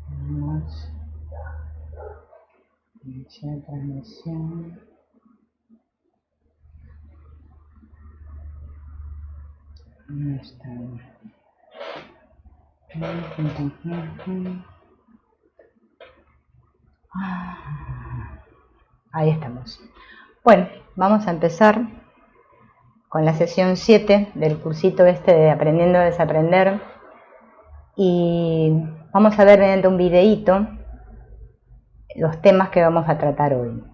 Vamos a iniciar transmisión. ¿Dónde está? Ahí estamos. Bueno, vamos a empezar con la sesión 7 del cursito este de Aprendiendo a Desaprender. Y vamos a ver mediante un videíto los temas que vamos a tratar hoy,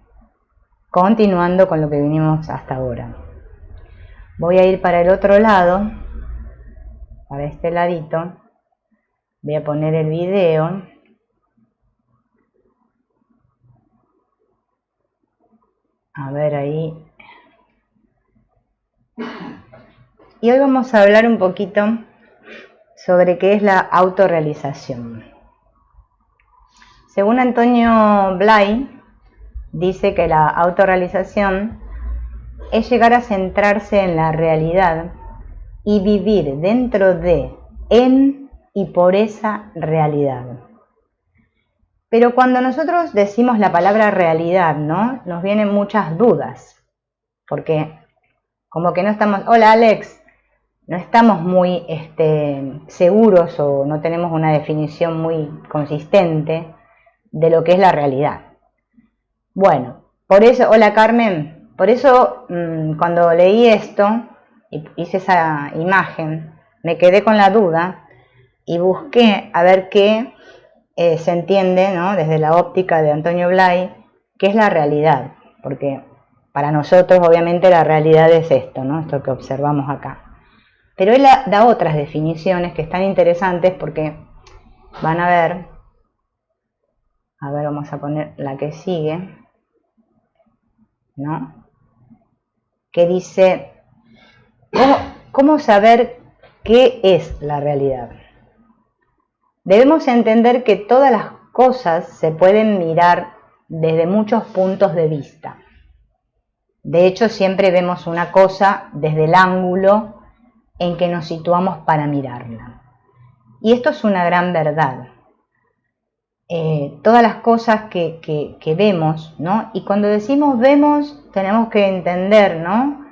continuando con lo que vinimos hasta ahora. Voy a ir para el otro lado, para este ladito. Voy a poner el video. A ver ahí. Y hoy vamos a hablar un poquito sobre qué es la autorrealización. Según Antonio Blay, dice que la autorrealización es llegar a centrarse en la realidad y vivir dentro de, en y por esa realidad. Pero cuando nosotros decimos la palabra realidad, ¿no? Nos vienen muchas dudas, porque como que no estamos, hola Alex, no estamos muy seguros o no tenemos una definición muy consistente de lo que es la realidad. Bueno, por eso, hola Carmen, por eso cuando leí esto y hice esa imagen, me quedé con la duda y busqué a ver qué se entiende, ¿no? Desde la óptica de Antonio Blay, qué es la realidad, porque para nosotros obviamente la realidad es esto, ¿no? Esto que observamos acá. Pero él da otras definiciones que están interesantes porque van a ver, vamos a poner la que sigue, ¿no? Que dice, ¿cómo saber qué es la realidad? Debemos entender que todas las cosas se pueden mirar desde muchos puntos de vista. De hecho, siempre vemos una cosa desde el ángulo en que nos situamos para mirarla. Y esto es una gran verdad. Todas las cosas que vemos, ¿no? Y cuando decimos vemos, tenemos que entender, ¿no?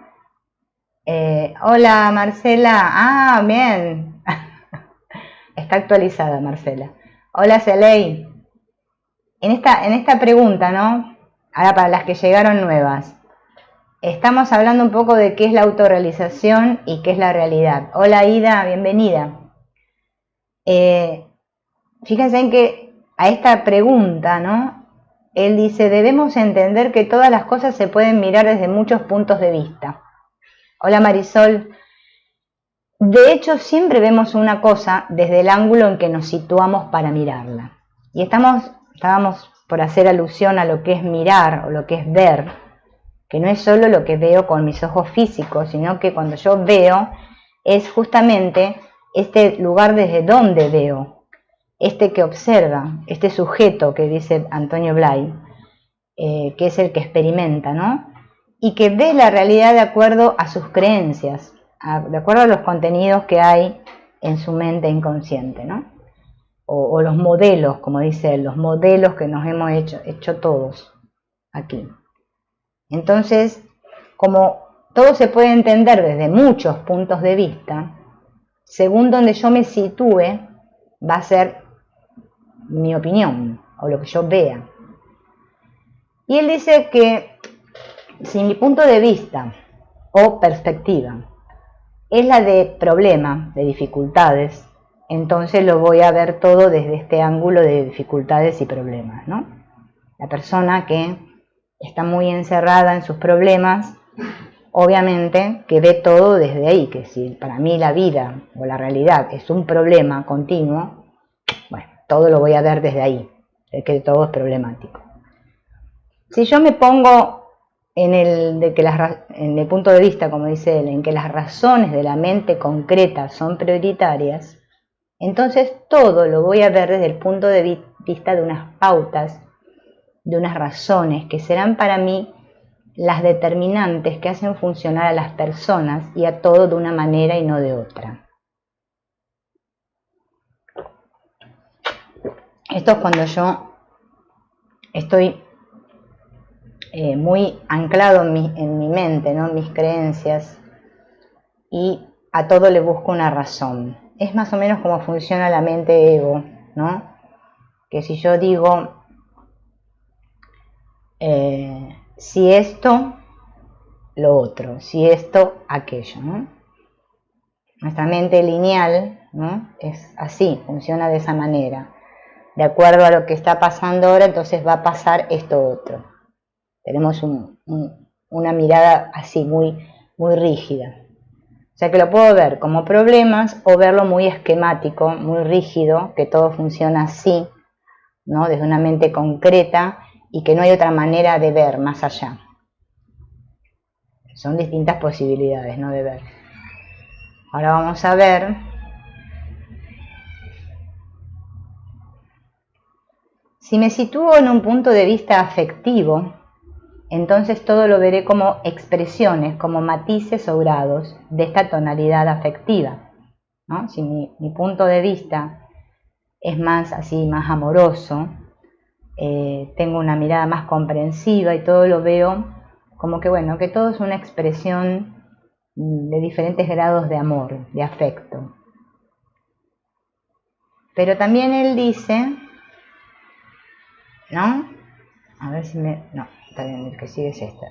Hola Marcela, bien. Está actualizada Marcela. Hola Celey. En esta pregunta, ¿no? Ahora para las que llegaron nuevas. Estamos hablando un poco de qué es la autorrealización y qué es la realidad. Hola Ida, bienvenida. Fíjense en que a esta pregunta, ¿no? Él dice, debemos entender que todas las cosas se pueden mirar desde muchos puntos de vista. Hola Marisol. De hecho, siempre vemos una cosa desde el ángulo en que nos situamos para mirarla. Y estábamos por hacer alusión a lo que es mirar o lo que es ver, que no es solo lo que veo con mis ojos físicos, sino que cuando yo veo es justamente este lugar desde donde veo, este que observa, este sujeto que dice Antonio Blay, que es el que experimenta, ¿no? Y que ve la realidad de acuerdo a sus creencias, de acuerdo a los contenidos que hay en su mente inconsciente, ¿no? O los modelos, como dice él, los modelos que nos hemos hecho todos aquí. Entonces, como todo se puede entender desde muchos puntos de vista, según donde yo me sitúe, va a ser mi opinión o lo que yo vea. Y él dice que si mi punto de vista o perspectiva es la de problema, de dificultades, entonces lo voy a ver todo desde este ángulo de dificultades y problemas, ¿no? La persona que está muy encerrada en sus problemas, obviamente que ve todo desde ahí, que si para mí la vida o la realidad es un problema continuo, bueno, todo lo voy a ver desde ahí, de que todo es problemático. Si yo me pongo en el punto de vista, como dice él, en que las razones de la mente concreta son prioritarias, entonces todo lo voy a ver desde el punto de vista de unas pautas, de unas razones que serán para mí las determinantes que hacen funcionar a las personas y a todo de una manera y no de otra. Esto es cuando yo estoy muy anclado en mi mente, ¿no? En mis creencias, y a todo le busco una razón. Es más o menos como funciona la mente ego, ¿no? Que si yo digo, si esto, lo otro, si esto, aquello, ¿no? Nuestra mente lineal, ¿no? Es así, funciona de esa manera. De acuerdo a lo que está pasando ahora, entonces va a pasar esto otro. Tenemos una mirada así, muy, muy rígida. O sea que lo puedo ver como problemas o verlo muy esquemático, muy rígido, que todo funciona así, ¿no? Desde una mente concreta y que no hay otra manera de ver más allá. Son distintas posibilidades, ¿no? De ver. Ahora vamos a ver si me sitúo en un punto de vista afectivo. Entonces todo lo veré como expresiones, como matices o grados de esta tonalidad afectiva, ¿no? Si mi punto de vista es más así, más amoroso, tengo una mirada más comprensiva y todo lo veo como que, bueno, que todo es una expresión de diferentes grados de amor, de afecto. Pero también él dice, ¿no? A ver si me... No, está bien, el que sigue es este.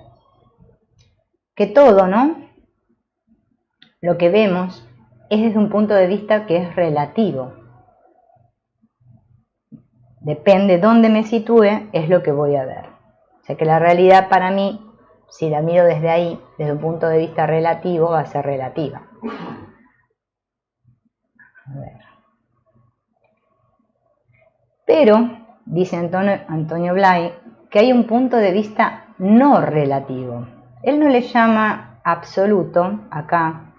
Que todo, ¿no? Lo que vemos es desde un punto de vista que es relativo. Depende dónde me sitúe, es lo que voy a ver. O sea que la realidad para mí, si la miro desde ahí, desde un punto de vista relativo, va a ser relativa. A ver. Pero, dice Antonio Blay, que hay un punto de vista no relativo. Él no le llama absoluto acá,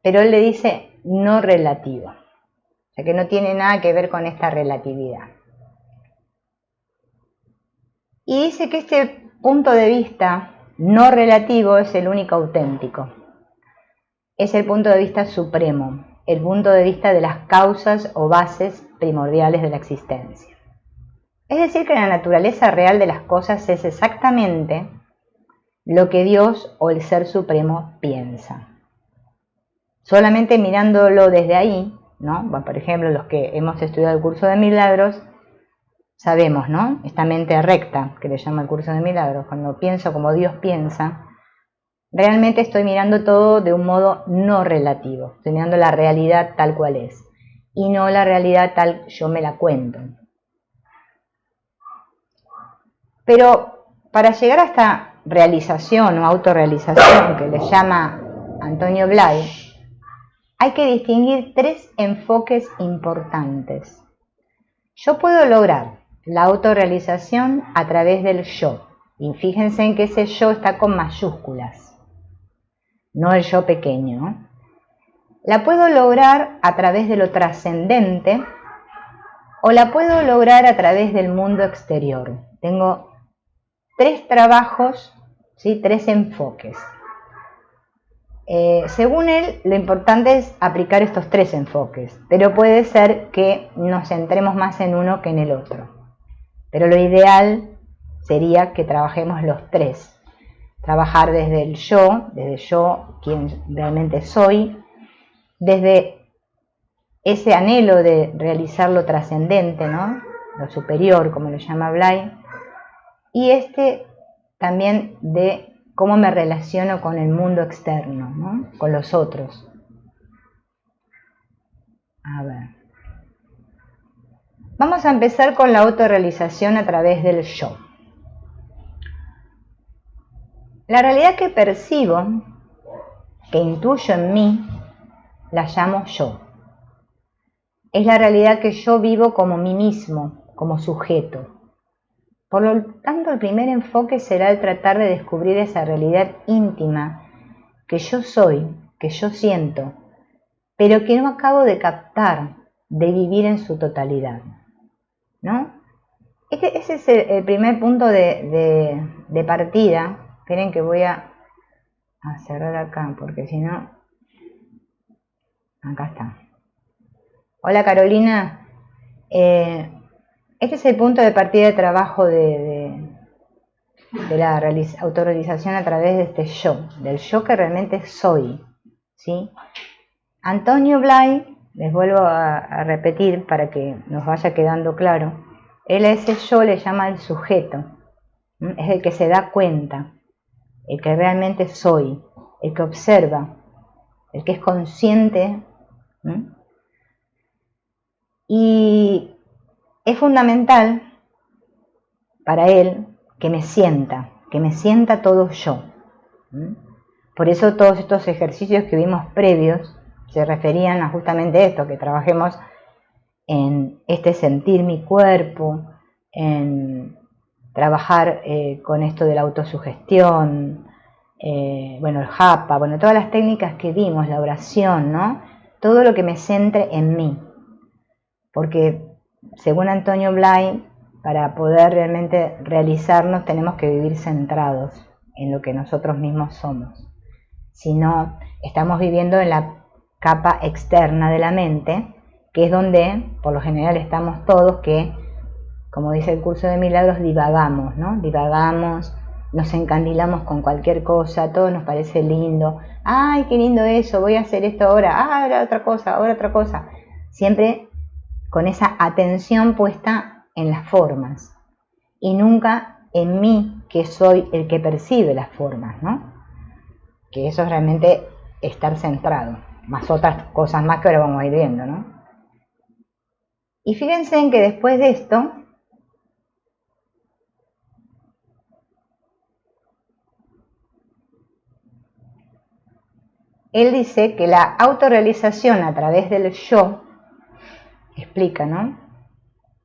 pero él le dice no relativo. O sea que no tiene nada que ver con esta relatividad. Y dice que este punto de vista no relativo es el único auténtico. Es el punto de vista supremo, el punto de vista de las causas o bases primordiales de la existencia. Es decir, que la naturaleza real de las cosas es exactamente lo que Dios o el Ser Supremo piensa. Solamente mirándolo desde ahí, ¿no? Bueno, por ejemplo, los que hemos estudiado el curso de milagros, sabemos, ¿no? Esta mente recta, que le llama el curso de milagros, cuando pienso como Dios piensa, realmente estoy mirando todo de un modo no relativo, estoy mirando la realidad tal cual es, y no la realidad tal yo me la cuento. Pero para llegar a esta realización o autorrealización que le llama Antonio Blay, hay que distinguir tres enfoques importantes. Yo puedo lograr la autorrealización a través del yo, y fíjense en que ese yo está con mayúsculas, no el yo pequeño. La puedo lograr a través de lo trascendente o la puedo lograr a través del mundo exterior. Tengo tres trabajos, ¿sí? Tres enfoques. Según él, lo importante es aplicar estos tres enfoques, pero puede ser que nos centremos más en uno que en el otro. Pero lo ideal sería que trabajemos los tres. Trabajar desde el desde yo, quien realmente soy, desde ese anhelo de realizar lo trascendente, ¿no? Lo superior, como lo llama Blay, y también de cómo me relaciono con el mundo externo, ¿no? Con los otros. A ver. Vamos a empezar con la autorrealización a través del yo. La realidad que percibo, que intuyo en mí, la llamo yo. Es la realidad que yo vivo como mí mismo, como sujeto. Por lo tanto, el primer enfoque será el tratar de descubrir esa realidad íntima que yo soy, que yo siento, pero que no acabo de captar, de vivir en su totalidad, ¿no? Ese es el primer punto de partida. Esperen que voy a cerrar acá, porque si no... Acá está. Hola Carolina. Este es el punto de partida de trabajo de la autorrealización a través de este yo, del yo que realmente soy, ¿sí? Antonio Blay, les vuelvo a repetir para que nos vaya quedando claro, él a ese yo le llama el sujeto, es el que se da cuenta, el que realmente soy, el que observa, el que es consciente, y es fundamental para él que me sienta todo yo. Por eso todos estos ejercicios que vimos previos se referían a justamente esto, que trabajemos en este sentir mi cuerpo, en trabajar con esto de la autosugestión, bueno, el japa, bueno, todas las técnicas que vimos, la oración, ¿no? Todo lo que me centre en mí. Porque, según Antonio Blay, para poder realmente realizarnos tenemos que vivir centrados en lo que nosotros mismos somos. Si no, estamos viviendo en la capa externa de la mente, que es donde, por lo general, estamos todos que, como dice el curso de milagros, divagamos, ¿no? Divagamos, nos encandilamos con cualquier cosa, todo nos parece lindo. ¡Ay, qué lindo eso! Voy a hacer esto ahora. ¡Ah, ahora otra cosa! Ahora otra cosa. Siempre con esa atención puesta en las formas y nunca en mí, que soy el que percibe las formas, ¿no? Que eso es realmente estar centrado, más otras cosas más que ahora vamos a ir viendo, ¿no? Y fíjense en que después de esto, él dice que la autorrealización a través del yo, explica, ¿no?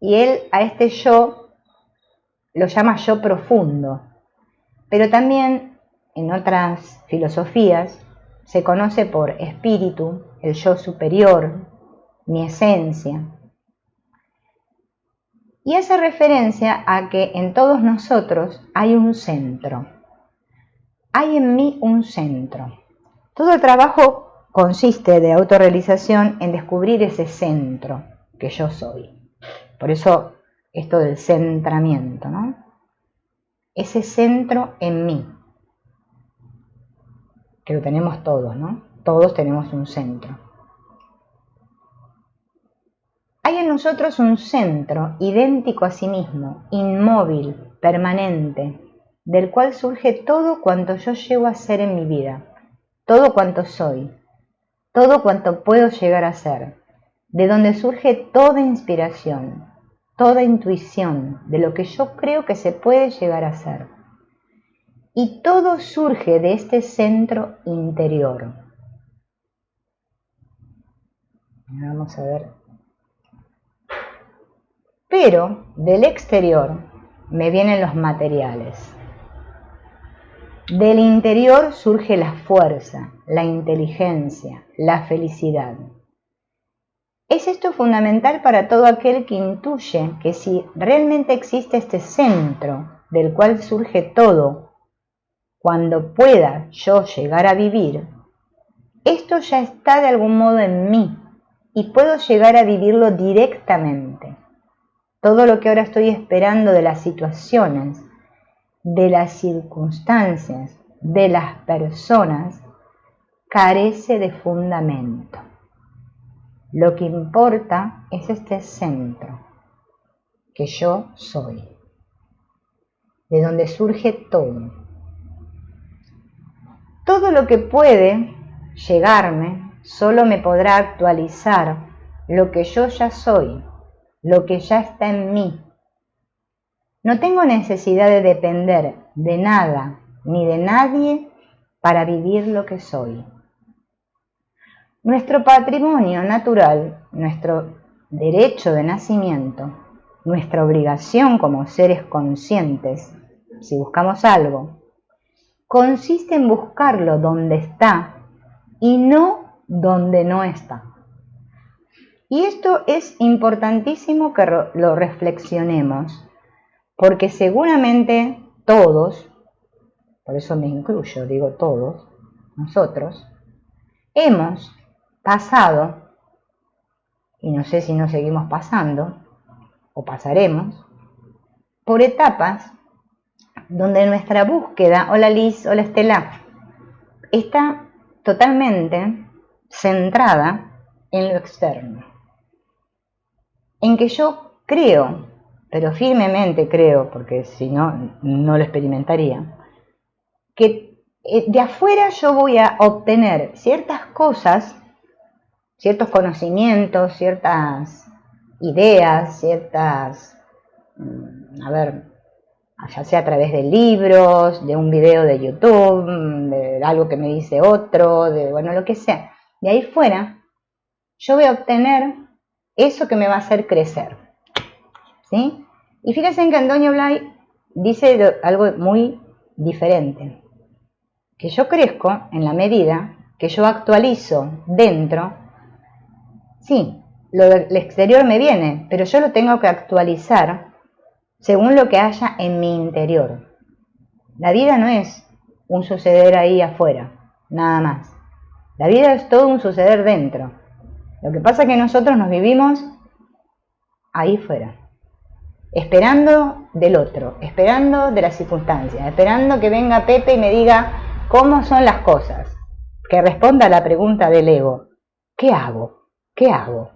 Y él a este yo lo llama yo profundo, pero también en otras filosofías se conoce por espíritu, el yo superior, mi esencia. Y hace referencia a que en todos nosotros hay un centro. Hay en mí un centro. Todo el trabajo consiste de autorrealización en descubrir ese centro que yo soy. Por eso esto del centramiento, ¿no? Ese centro en mí, que lo tenemos todos, ¿no? Todos tenemos un centro. Hay en nosotros un centro idéntico a sí mismo, inmóvil, permanente, del cual surge todo cuanto yo llego a ser en mi vida, todo cuanto soy, todo cuanto puedo llegar a ser, de donde surge toda inspiración, toda intuición de lo que yo creo que se puede llegar a ser. Y todo surge de este centro interior. Vamos a ver. Pero del exterior me vienen los materiales. Del interior surge la fuerza, la inteligencia, la felicidad. Es esto fundamental para todo aquel que intuye que si realmente existe este centro del cual surge todo, cuando pueda yo llegar a vivir, esto ya está de algún modo en mí y puedo llegar a vivirlo directamente. Todo lo que ahora estoy esperando de las situaciones, de las circunstancias, de las personas, carece de fundamento. Lo que importa es este centro, que yo soy, de donde surge todo. Todo lo que puede llegarme solo me podrá actualizar lo que yo ya soy, lo que ya está en mí. No tengo necesidad de depender de nada ni de nadie para vivir lo que soy. Nuestro patrimonio natural, nuestro derecho de nacimiento, nuestra obligación como seres conscientes, si buscamos algo, consiste en buscarlo donde está y no donde no está. Y esto es importantísimo que lo reflexionemos, porque seguramente todos, por eso me incluyo, digo todos, nosotros, hemos pasado, y no sé si nos seguimos pasando, o pasaremos, por etapas donde nuestra búsqueda, hola Liz, hola Estela, está totalmente centrada en lo externo. En que yo creo, pero firmemente creo, porque si no, no lo experimentaría, que de afuera yo voy a obtener ciertas cosas, ciertos conocimientos, ciertas ideas, ciertas, ya sea a través de libros, de un video de YouTube, de algo que me dice otro, de bueno, lo que sea. De ahí fuera, yo voy a obtener eso que me va a hacer crecer. ¿Sí? Y fíjense que Antonio Blay dice algo muy diferente. Que yo crezco en la medida que yo actualizo dentro. Sí, lo del exterior me viene, pero yo lo tengo que actualizar según lo que haya en mi interior. La vida no es un suceder ahí afuera, nada más. La vida es todo un suceder dentro. Lo que pasa es que nosotros nos vivimos ahí fuera, esperando del otro, esperando de las circunstancias, esperando que venga Pepe y me diga cómo son las cosas, que responda a la pregunta del ego. ¿Qué hago? ¿Qué hago?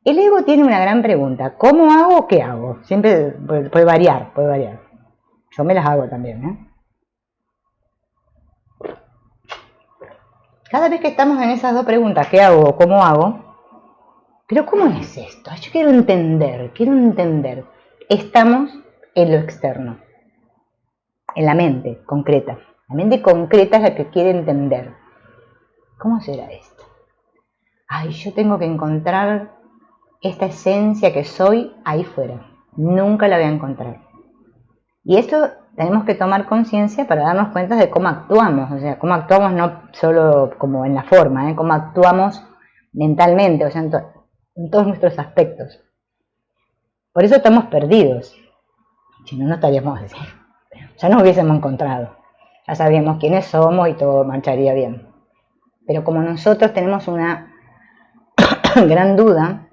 El ego tiene una gran pregunta. ¿Cómo hago? ¿Qué hago? Siempre puede variar, puede variar. Yo me las hago también, ¿eh? Cada vez que estamos en esas dos preguntas, ¿qué hago? ¿Cómo hago? Pero ¿cómo es esto? Yo quiero entender. Estamos en lo externo, en la mente concreta. La mente concreta es la que quiere entender. ¿Cómo será esto? Ay, yo tengo que encontrar esta esencia que soy ahí fuera. Nunca la voy a encontrar. Y esto tenemos que tomar conciencia para darnos cuenta de cómo actuamos. O sea, cómo actuamos no solo como en la forma, cómo actuamos mentalmente, o sea, en todos nuestros aspectos. Por eso estamos perdidos. Si no, no estaríamos así. Ya nos hubiésemos encontrado. Ya sabríamos quiénes somos y todo marcharía bien. Pero como nosotros tenemos una gran duda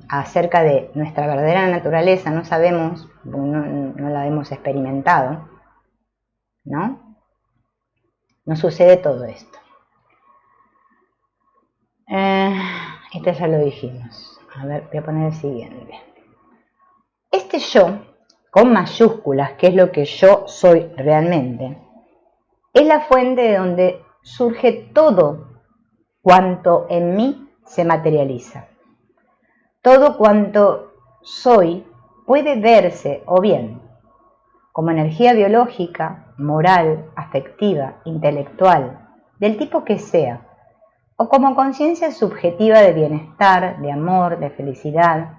acerca de nuestra verdadera naturaleza, no sabemos, no la hemos experimentado, ¿no? Nos sucede todo esto. Este ya lo dijimos. A ver, voy a poner el siguiente. Este yo, con mayúsculas, que es lo que yo soy realmente, es la fuente de donde surge todo cuanto en mí se materializa. Todo cuanto soy puede verse o bien como energía biológica, moral, afectiva, intelectual, del tipo que sea, o como conciencia subjetiva de bienestar, de amor, de felicidad,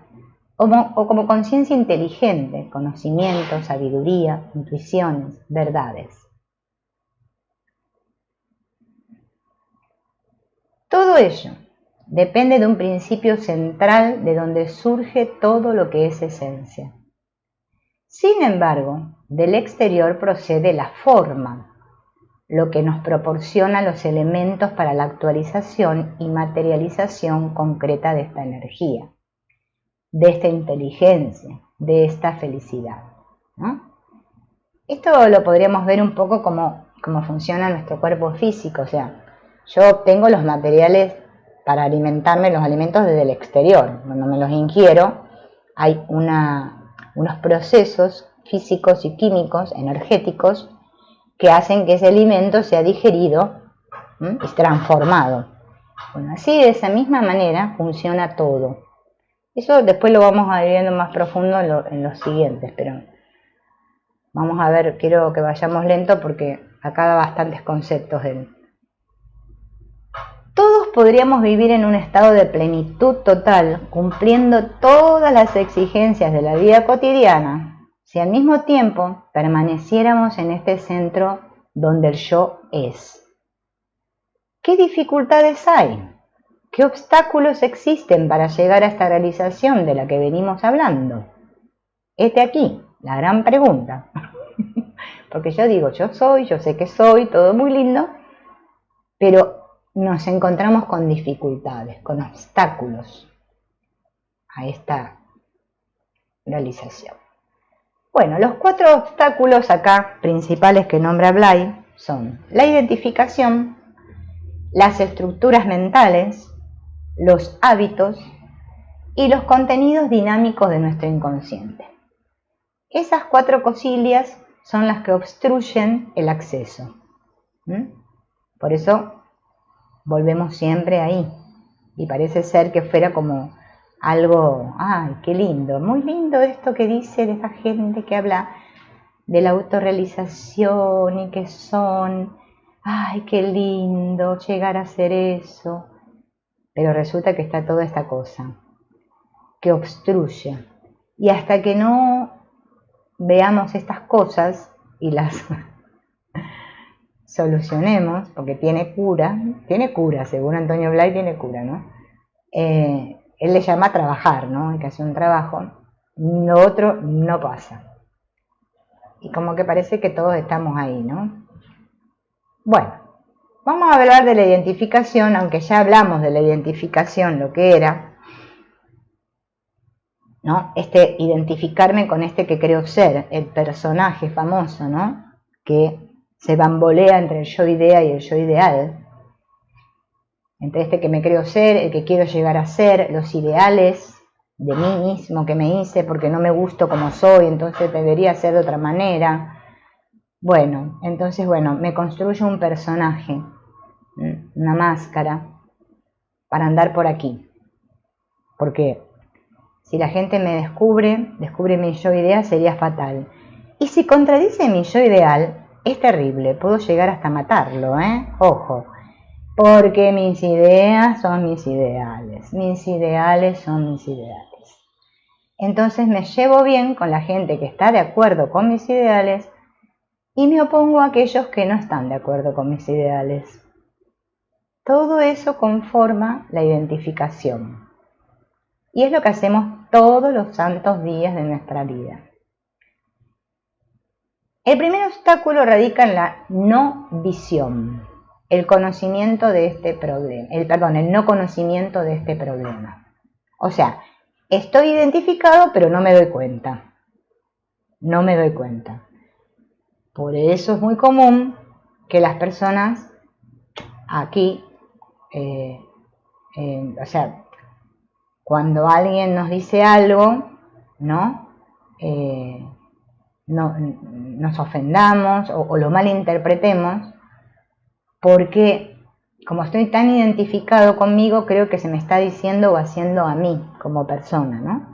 o como conciencia inteligente, conocimiento, sabiduría, intuiciones, verdades. Todo ello depende de un principio central de donde surge todo lo que es esencia. Sin embargo, del exterior procede la forma, lo que nos proporciona los elementos para la actualización y materialización concreta de esta energía, de esta inteligencia, de esta felicidad, ¿no? Esto lo podríamos ver un poco como funciona nuestro cuerpo físico, o sea, yo obtengo los materiales para alimentarme, los alimentos desde el exterior. Cuando me los ingiero, hay unos procesos físicos y químicos, energéticos, que hacen que ese alimento sea digerido y transformado. Bueno, así de esa misma manera funciona todo. Eso después lo vamos a ir viendo más profundo en los siguientes, pero vamos a ver, quiero que vayamos lento porque acá da bastantes conceptos. Todos podríamos vivir en un estado de plenitud total, cumpliendo todas las exigencias de la vida cotidiana, si al mismo tiempo permaneciéramos en este centro donde el yo es. ¿Qué dificultades hay? ¿Qué obstáculos existen para llegar a esta realización de la que venimos hablando? Este aquí, la gran pregunta. Porque yo digo, yo soy, yo sé que soy, todo muy lindo, pero nos encontramos con dificultades, con obstáculos a esta autorrealización. Bueno, los 4 obstáculos acá principales que nombra Blay son la identificación, las estructuras mentales, los hábitos y los contenidos dinámicos de nuestro inconsciente. Esas 4 cosillas son las que obstruyen el acceso. Por eso volvemos siempre ahí. Y parece ser que fuera como algo, ¡ay, qué lindo! Muy lindo esto que dice de esta gente que habla de la autorrealización y que son, ¡ay, qué lindo llegar a hacer eso! Pero resulta que está toda esta cosa que obstruye. Y hasta que no veamos estas cosas y las solucionemos, porque tiene cura, según Antonio Blay tiene cura, ¿no? Él le llama trabajar, ¿no? Hay que hacer un trabajo, lo otro no pasa. Y como que parece que todos estamos ahí, ¿no? Bueno, vamos a hablar de la identificación, aunque ya hablamos de la identificación, lo que era, ¿no? Identificarme con este que creo ser, el personaje famoso, ¿no? Que se bambolea entre el yo idea y el yo ideal, entre este que me creo ser, el que quiero llegar a ser, los ideales de mí mismo que me hice porque no me gusto como soy, entonces debería ser de otra manera. Bueno, entonces, me construyo un personaje, una máscara, para andar por aquí. Porque si la gente me descubre mi yo ideal, sería fatal. Y si contradice mi yo ideal, es terrible, puedo llegar hasta matarlo, Ojo, porque mis ideas son mis ideales son mis ideales. Entonces me llevo bien con la gente que está de acuerdo con mis ideales y me opongo a aquellos que no están de acuerdo con mis ideales. Todo eso conforma la identificación. Y es lo que hacemos todos los santos días de nuestra vida. El primer obstáculo radica en la no visión, el conocimiento de este problema, el no conocimiento de este problema. O sea, estoy identificado, pero no me doy cuenta. No me doy cuenta. Por eso es muy común que las personas aquí, cuando alguien nos dice algo, ¿no? Nos ofendamos o lo malinterpretemos, porque como estoy tan identificado conmigo, creo que se me está diciendo o haciendo a mí como persona, ¿no?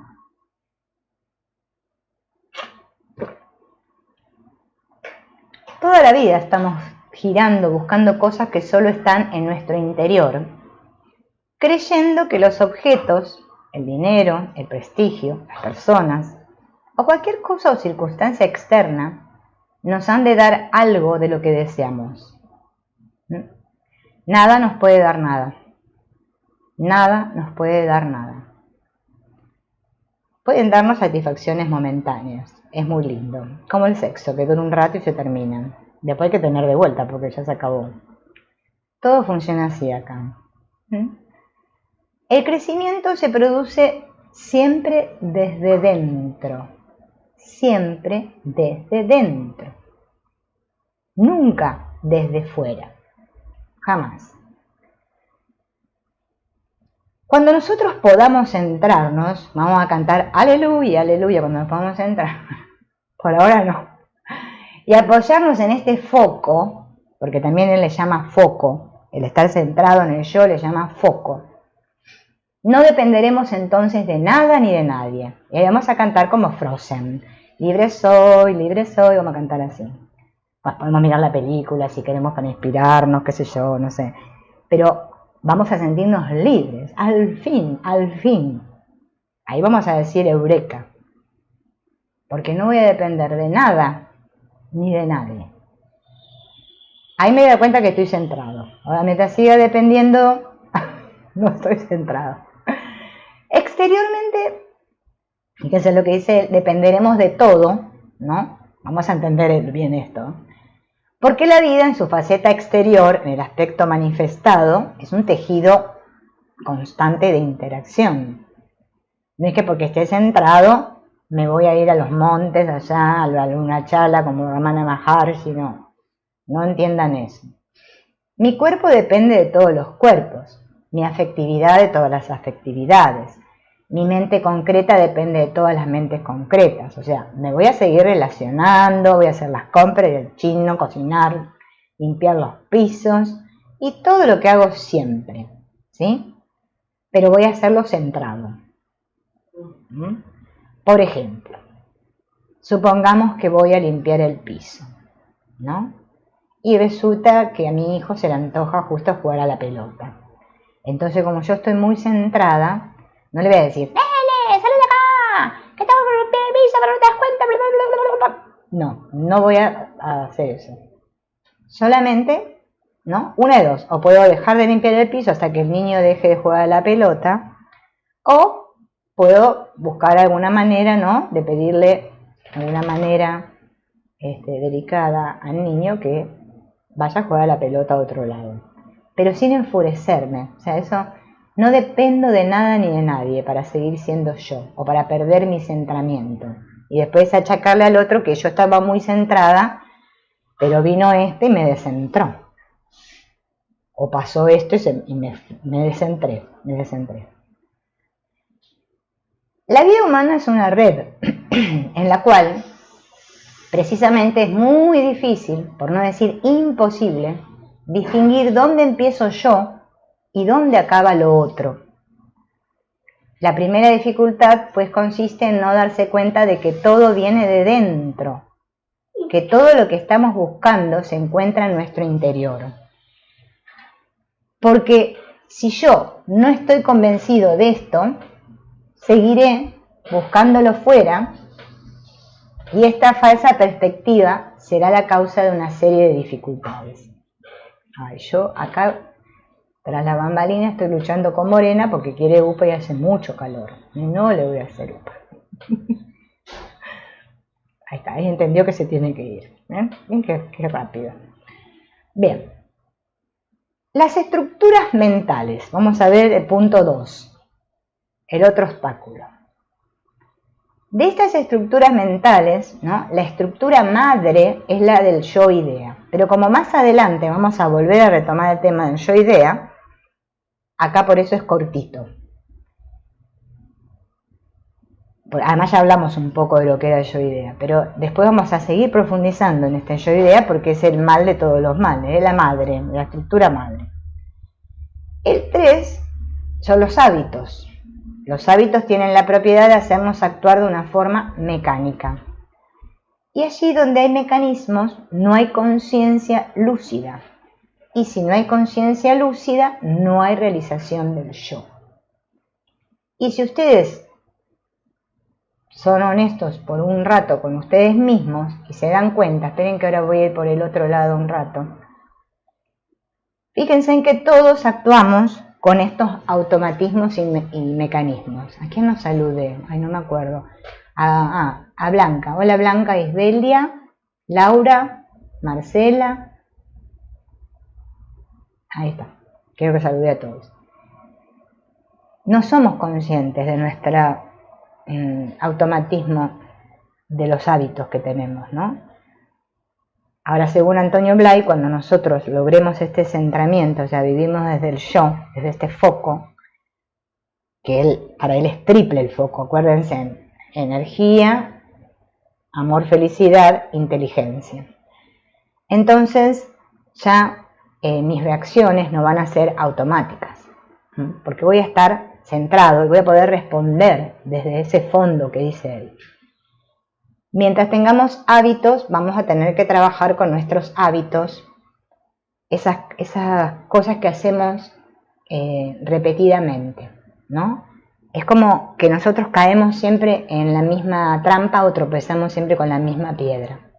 Toda la vida estamos girando, buscando cosas que solo están en nuestro interior, creyendo que los objetos, el dinero, el prestigio, las personas, o cualquier cosa o circunstancia externa, nos han de dar algo de lo que deseamos. Nada nos puede dar nada. Nada nos puede dar nada. Pueden darnos satisfacciones momentáneas. Es muy lindo. Como el sexo, que dura un rato y se termina. Después hay que tener de vuelta porque ya se acabó. Todo funciona así acá. El crecimiento se produce siempre desde dentro. Siempre desde dentro. Nunca desde fuera. Jamás. Cuando nosotros podamos centrarnos, vamos a cantar aleluya, aleluya, cuando nos podamos centrar. Por ahora no. Y apoyarnos en este foco, porque también él le llama foco, el estar centrado en el yo le llama foco. No dependeremos entonces de nada ni de nadie. Y ahí vamos a cantar como Frozen. Libre soy, vamos a cantar así. Podemos mirar la película si queremos para inspirarnos, qué sé yo, no sé. Pero vamos a sentirnos libres, al fin. Ahí vamos a decir eureka. Porque no voy a depender de nada ni de nadie. Ahí me doy cuenta que estoy centrado. Ahora, mientras siga dependiendo, no estoy centrado. Exteriormente, fíjense lo que dice, dependeremos de todo, ¿no? Vamos a entender bien esto. Porque la vida en su faceta exterior, en el aspecto manifestado, es un tejido constante de interacción. No es que porque esté centrado me voy a ir a los montes allá, a una chala como Ramana Maharshi, no entiendan eso. Mi cuerpo depende de todos los cuerpos, mi afectividad de todas las afectividades, mi mente concreta depende de todas las mentes concretas, o sea, me voy a seguir relacionando, voy a hacer las compras del chino, cocinar, limpiar los pisos y todo lo que hago siempre, ¿sí? Pero voy a hacerlo centrado. Por ejemplo, supongamos que voy a limpiar el piso, ¿no? Y resulta que a mi hijo se le antoja justo jugar a la pelota. Entonces, como yo estoy muy centrada, no le voy a decir, ¡Nene, sal de acá! ¡Que estamos por limpiar el piso, pero no te das cuenta! Bla, bla, bla, bla, bla. No voy a hacer eso. Solamente, ¿no? Una de dos. O puedo dejar de limpiar el piso hasta que el niño deje de jugar a la pelota, o puedo buscar alguna manera, ¿no? De pedirle alguna manera delicada al niño que vaya a jugar a la pelota a otro lado. Pero sin enfurecerme. O sea, eso no dependo de nada ni de nadie para seguir siendo yo o para perder mi centramiento. Y después achacarle al otro que yo estaba muy centrada, pero vino y me descentró. O pasó esto y me descentré. La vida humana es una red en la cual precisamente es muy difícil, por no decir imposible, distinguir dónde empiezo yo y dónde acaba lo otro. La primera dificultad pues consiste en no darse cuenta de que todo viene de dentro, que todo lo que estamos buscando se encuentra en nuestro interior. Porque si yo no estoy convencido de esto, seguiré buscándolo fuera y esta falsa perspectiva será la causa de una serie de dificultades. Yo acá, tras la bambalina, estoy luchando con Morena porque quiere UPA y hace mucho calor. No le voy a hacer UPA. Ahí está, ahí entendió que se tiene que ir. Bien, qué rápido. Bien. Las estructuras mentales. Vamos a ver el punto 2. El otro obstáculo. De estas estructuras mentales, ¿no? La estructura madre es la del yo-idea. Pero como más adelante vamos a volver a retomar el tema del yo-idea, acá por eso es cortito. Además ya hablamos un poco de lo que era el yo-idea, pero después vamos a seguir profundizando en este yo-idea porque es el mal de todos los males, es la madre, la estructura madre. El 3 son los hábitos. Los hábitos tienen la propiedad de hacernos actuar de una forma mecánica. Y allí donde hay mecanismos, no hay conciencia lúcida. Y si no hay conciencia lúcida, no hay realización del yo. Y si ustedes son honestos por un rato con ustedes mismos y se dan cuenta, esperen que ahora voy a ir por el otro lado un rato, fíjense en que todos actuamos con estos automatismos y mecanismos. ¿A quién nos saludé? Ay, no me acuerdo. A Blanca. Hola Blanca, Isbelia, Laura, Marcela. Ahí está. Quiero que saludé a todos. No somos conscientes de nuestro automatismo de los hábitos que tenemos, ¿no? Ahora, según Antonio Blay, cuando nosotros logremos este centramiento, o sea, vivimos desde el yo, desde este foco, que para él es triple el foco, acuérdense, energía, amor, felicidad, inteligencia. Entonces, ya mis reacciones no van a ser automáticas, porque voy a estar centrado y voy a poder responder desde ese fondo que dice él. Mientras tengamos hábitos, vamos a tener que trabajar con nuestros hábitos, esas cosas que hacemos repetidamente, ¿no? Es como que nosotros caemos siempre en la misma trampa o tropezamos siempre con la misma piedra.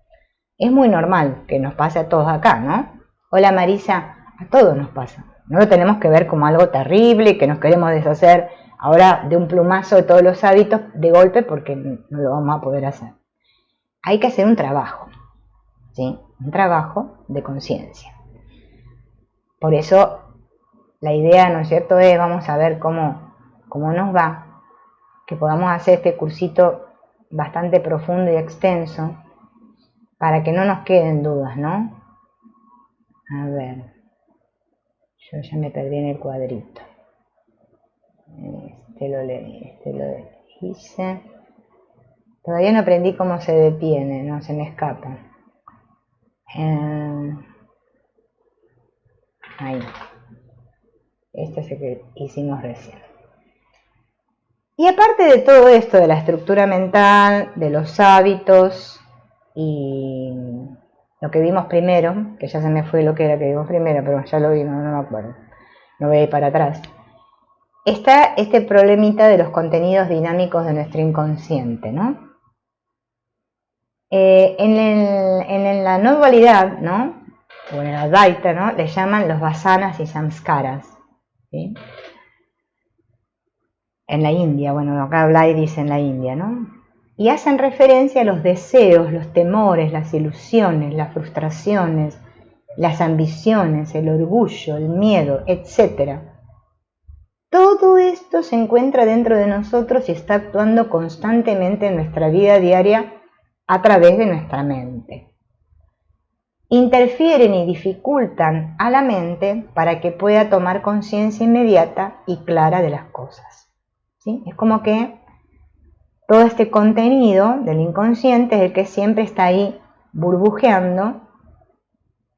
Es muy normal que nos pase a todos acá, ¿no? Hola Marisa, a todos nos pasa. No lo tenemos que ver como algo terrible y que nos queremos deshacer ahora de un plumazo de todos los hábitos de golpe porque no lo vamos a poder hacer. Hay que hacer un trabajo, ¿sí? Un trabajo de conciencia. Por eso la idea, ¿no es cierto?, es vamos a ver cómo nos va, que podamos hacer este cursito bastante profundo y extenso para que no nos queden dudas, ¿no? A ver, yo ya me perdí en el cuadrito. Este lo hice. Todavía no aprendí cómo se detiene, no se me escapa. Ahí. Este es el que hicimos recién. Y aparte de todo esto, de la estructura mental, de los hábitos y lo que vimos primero, que ya se me fue lo que era que vimos primero, pero ya lo vimos, no me acuerdo, no voy a ir para atrás, está este problemita de los contenidos dinámicos de nuestro inconsciente, ¿no? En la no dualidad, ¿no? O en el Advaita, ¿no? Le llaman los vasanas y samskaras, ¿sí? En la India, bueno, acá Blay dice en la India, ¿no? Y hacen referencia a los deseos, los temores, las ilusiones, las frustraciones, las ambiciones, el orgullo, el miedo, etc. Todo esto se encuentra dentro de nosotros y está actuando constantemente en nuestra vida diaria a través de nuestra mente. Interfieren y dificultan a la mente para que pueda tomar conciencia inmediata y clara de las cosas, ¿sí? Es como que todo este contenido del inconsciente es el que siempre está ahí burbujeando,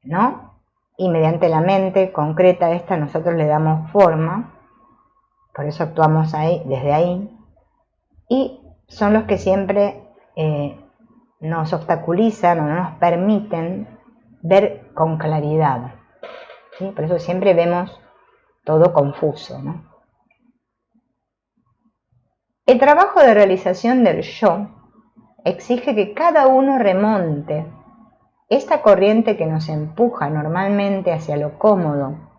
¿no? Y mediante la mente concreta esta nosotros le damos forma, por eso actuamos ahí, desde ahí, y son los que siempre nos obstaculizan o no nos permiten ver con claridad, ¿sí? Por eso siempre vemos todo confuso, ¿no? El trabajo de realización del yo exige que cada uno remonte esta corriente que nos empuja normalmente hacia lo cómodo,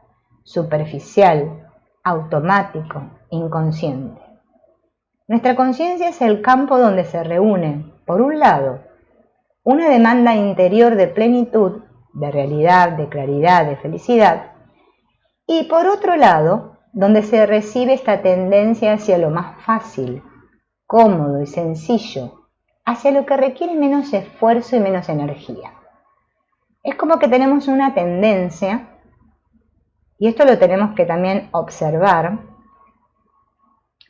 superficial, automático, inconsciente. Nuestra conciencia es el campo donde se reúne, por un lado, una demanda interior de plenitud, de realidad, de claridad, de felicidad, y por otro lado, donde se recibe esta tendencia hacia lo más fácil, cómodo y sencillo, hacia lo que requiere menos esfuerzo y menos energía. Es como que tenemos una tendencia, y esto lo tenemos que también observar.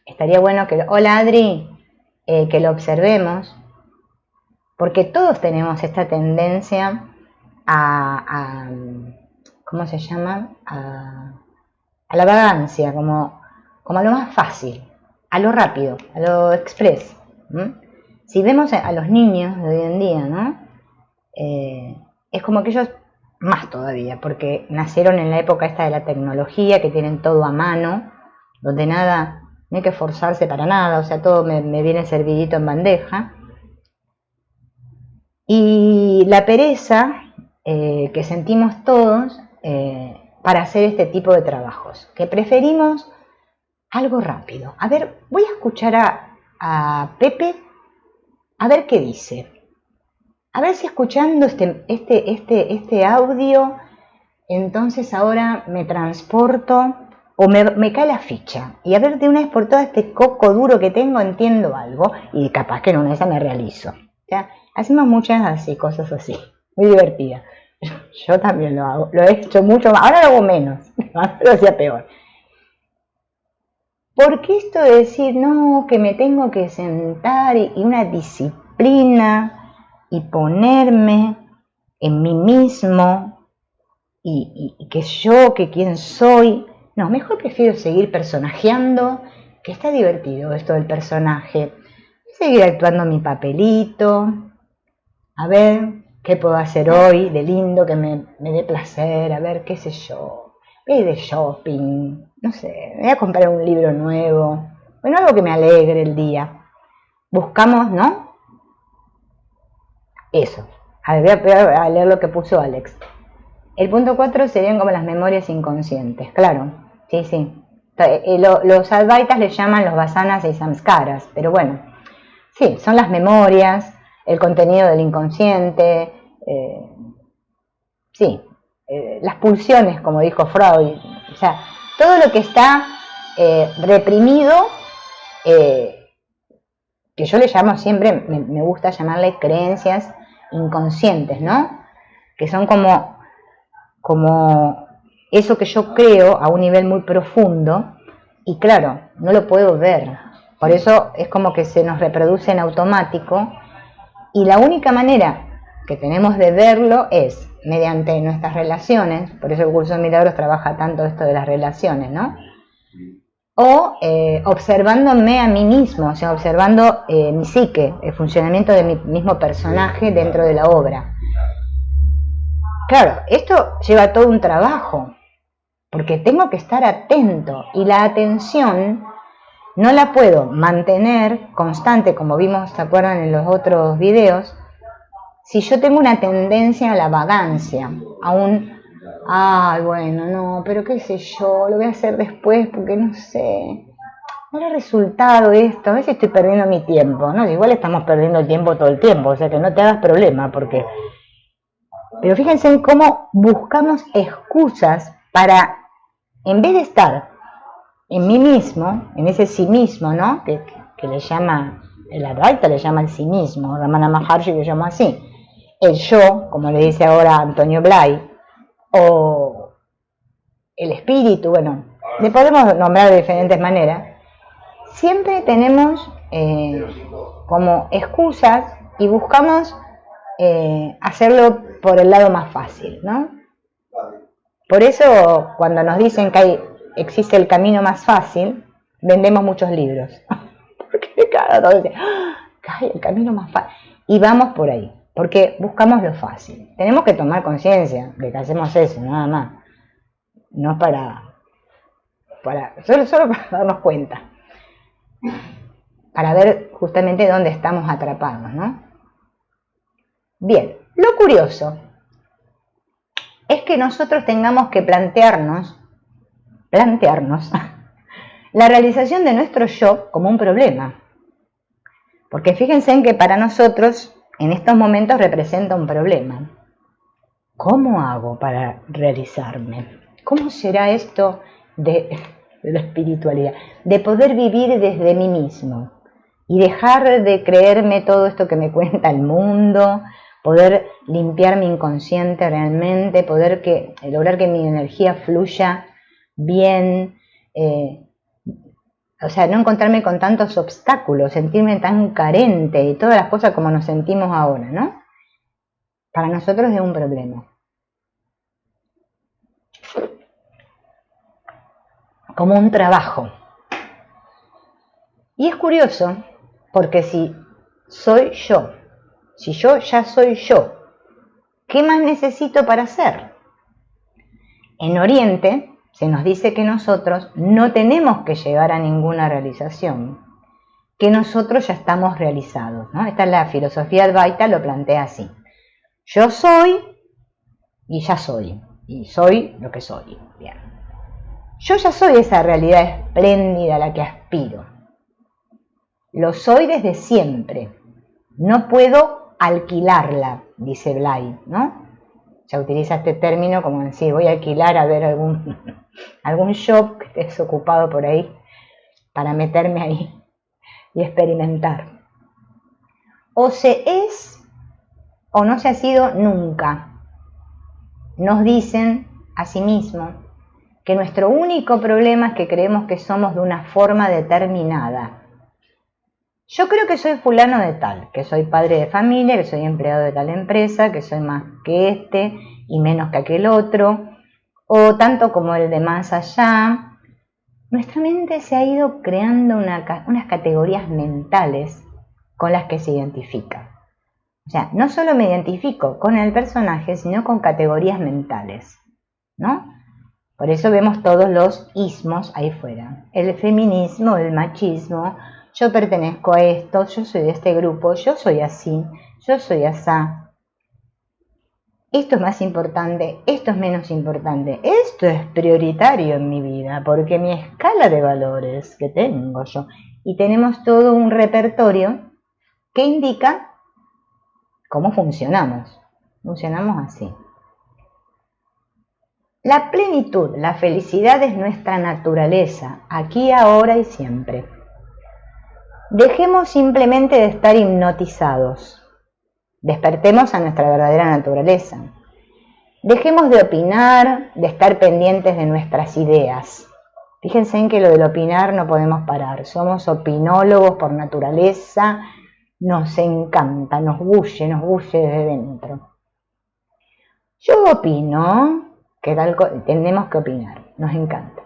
Estaría bueno que, hola Adri, que lo observemos, porque todos tenemos esta tendencia ¿cómo se llama? A la vagancia, como a lo más fácil, a lo rápido, a lo express. Si vemos a los niños de hoy en día, ¿no? Es como que ellos más todavía, porque nacieron en la época esta de la tecnología, que tienen todo a mano, donde nada, no hay que esforzarse para nada, o sea, todo me viene servidito en bandeja. Y la pereza que sentimos todos para hacer este tipo de trabajos, que preferimos algo rápido. A ver, voy a escuchar a Pepe, a ver qué dice. A ver si escuchando este audio, entonces ahora me transporto o me cae la ficha. Y a ver, de una vez por todas, este coco duro que tengo, entiendo algo y capaz que en una de esas me realizo. O sea, hacemos muchas así, cosas así, muy divertidas. Yo también lo hago, lo he hecho mucho más, ahora lo hago menos, antes lo hacía peor. Porque esto de decir, no, que me tengo que sentar y una disciplina y ponerme en mí mismo y que yo, que quién soy, no, mejor prefiero seguir personajeando, que está divertido esto del personaje, seguir actuando mi papelito, a ver qué puedo hacer hoy de lindo, que me dé placer, a ver qué sé yo, voy a ir de shopping, no sé, voy a comprar un libro nuevo, bueno, algo que me alegre el día. Buscamos, ¿no? Eso. A ver, voy a leer lo que puso Alex. El punto 4 serían como las memorias inconscientes, claro, sí, sí. Los advaitas le llaman los vasanas y samskaras, pero bueno, sí, son las memorias, el contenido del inconsciente, sí, las pulsiones, como dijo Freud, o sea, todo lo que está reprimido que yo le llamo siempre, me gusta llamarle creencias inconscientes, ¿no? Que son como eso que yo creo a un nivel muy profundo, y claro, no lo puedo ver. Por eso es como que se nos reproduce en automático, y la única manera que tenemos de verlo es mediante nuestras relaciones. Por eso el curso de milagros trabaja tanto esto de las relaciones, ¿no? O observándome a mí mismo, o sea, observando mi psique, el funcionamiento de mi mismo personaje dentro de la obra. Claro, esto lleva todo un trabajo, porque tengo que estar atento, y la atención no la puedo mantener constante, como vimos, ¿se acuerdan en los otros videos? Si yo tengo una tendencia a la vagancia, a un, ay, bueno, no, pero qué sé yo, lo voy a hacer después porque no sé, no era resultado esto, a veces estoy perdiendo mi tiempo, ¿no? Igual estamos perdiendo el tiempo todo el tiempo, o sea que no te hagas problema, porque... Pero fíjense en cómo buscamos excusas para, en vez de estar en mí mismo, en ese sí mismo, ¿no? Que le llama, el Advaita le llama el sí mismo, Ramana Maharshi lo llama así, el yo, como le dice ahora Antonio Blay, o el espíritu, bueno, le podemos nombrar de diferentes maneras. Siempre tenemos como excusas y buscamos hacerlo por el lado más fácil, ¿no? Por eso cuando nos dicen que existe el camino más fácil, vendemos muchos libros. Porque cada uno dice, el camino más fácil. Y vamos por ahí, porque buscamos lo fácil. Tenemos que tomar conciencia de que hacemos eso, nada más. No solo para darnos cuenta. Para ver justamente dónde estamos atrapados, ¿no? Bien, lo curioso es que nosotros tengamos que plantearnos la realización de nuestro yo como un problema. Porque fíjense en que para nosotros en estos momentos representa un problema. ¿Cómo hago para realizarme? ¿Cómo será esto de la espiritualidad? De poder vivir desde mí mismo y dejar de creerme todo esto que me cuenta el mundo, poder limpiar mi inconsciente realmente, poder lograr que mi energía fluya bien, o sea, no encontrarme con tantos obstáculos, sentirme tan carente y todas las cosas como nos sentimos ahora, ¿no? Para nosotros es un problema. Como un trabajo. Y es curioso, porque si soy yo, si yo ya soy yo, ¿qué más necesito para ser? En Oriente se nos dice que nosotros no tenemos que llegar a ninguna realización, que nosotros ya estamos realizados, ¿no? Esta es la filosofía Advaita, lo plantea así. Yo soy y ya soy, y soy lo que soy. Bien. Yo ya soy esa realidad espléndida a la que aspiro. Lo soy desde siempre. No puedo alquilarla, dice Blay, ¿no? Ya utiliza este término como decir, voy a alquilar a ver algún shop que esté desocupado por ahí para meterme ahí y experimentar. O se es o no se ha sido nunca. Nos dicen a sí mismos que nuestro único problema es que creemos que somos de una forma determinada. Yo creo que soy fulano de tal, que soy padre de familia, que soy empleado de tal empresa, que soy más que este y menos que aquel otro, o tanto como el de más allá. Nuestra mente se ha ido creando unas categorías mentales con las que se identifica. O sea, no solo me identifico con el personaje, sino con categorías mentales, ¿no? Por eso vemos todos los ismos ahí fuera. El feminismo, el machismo, yo pertenezco a esto, yo soy de este grupo, yo soy así, yo soy asá. Esto es más importante, esto es menos importante, esto es prioritario en mi vida, porque mi escala de valores que tengo yo, y tenemos todo un repertorio que indica cómo funcionamos. Funcionamos así. La plenitud, la felicidad es nuestra naturaleza, aquí, ahora y siempre. Dejemos simplemente de estar hipnotizados. Despertemos a nuestra verdadera naturaleza. Dejemos de opinar, de estar pendientes de nuestras ideas. Fíjense en que lo del opinar no podemos parar. Somos opinólogos por naturaleza. Nos encanta, nos bulle desde dentro. Yo opino que tenemos que opinar. Nos encanta.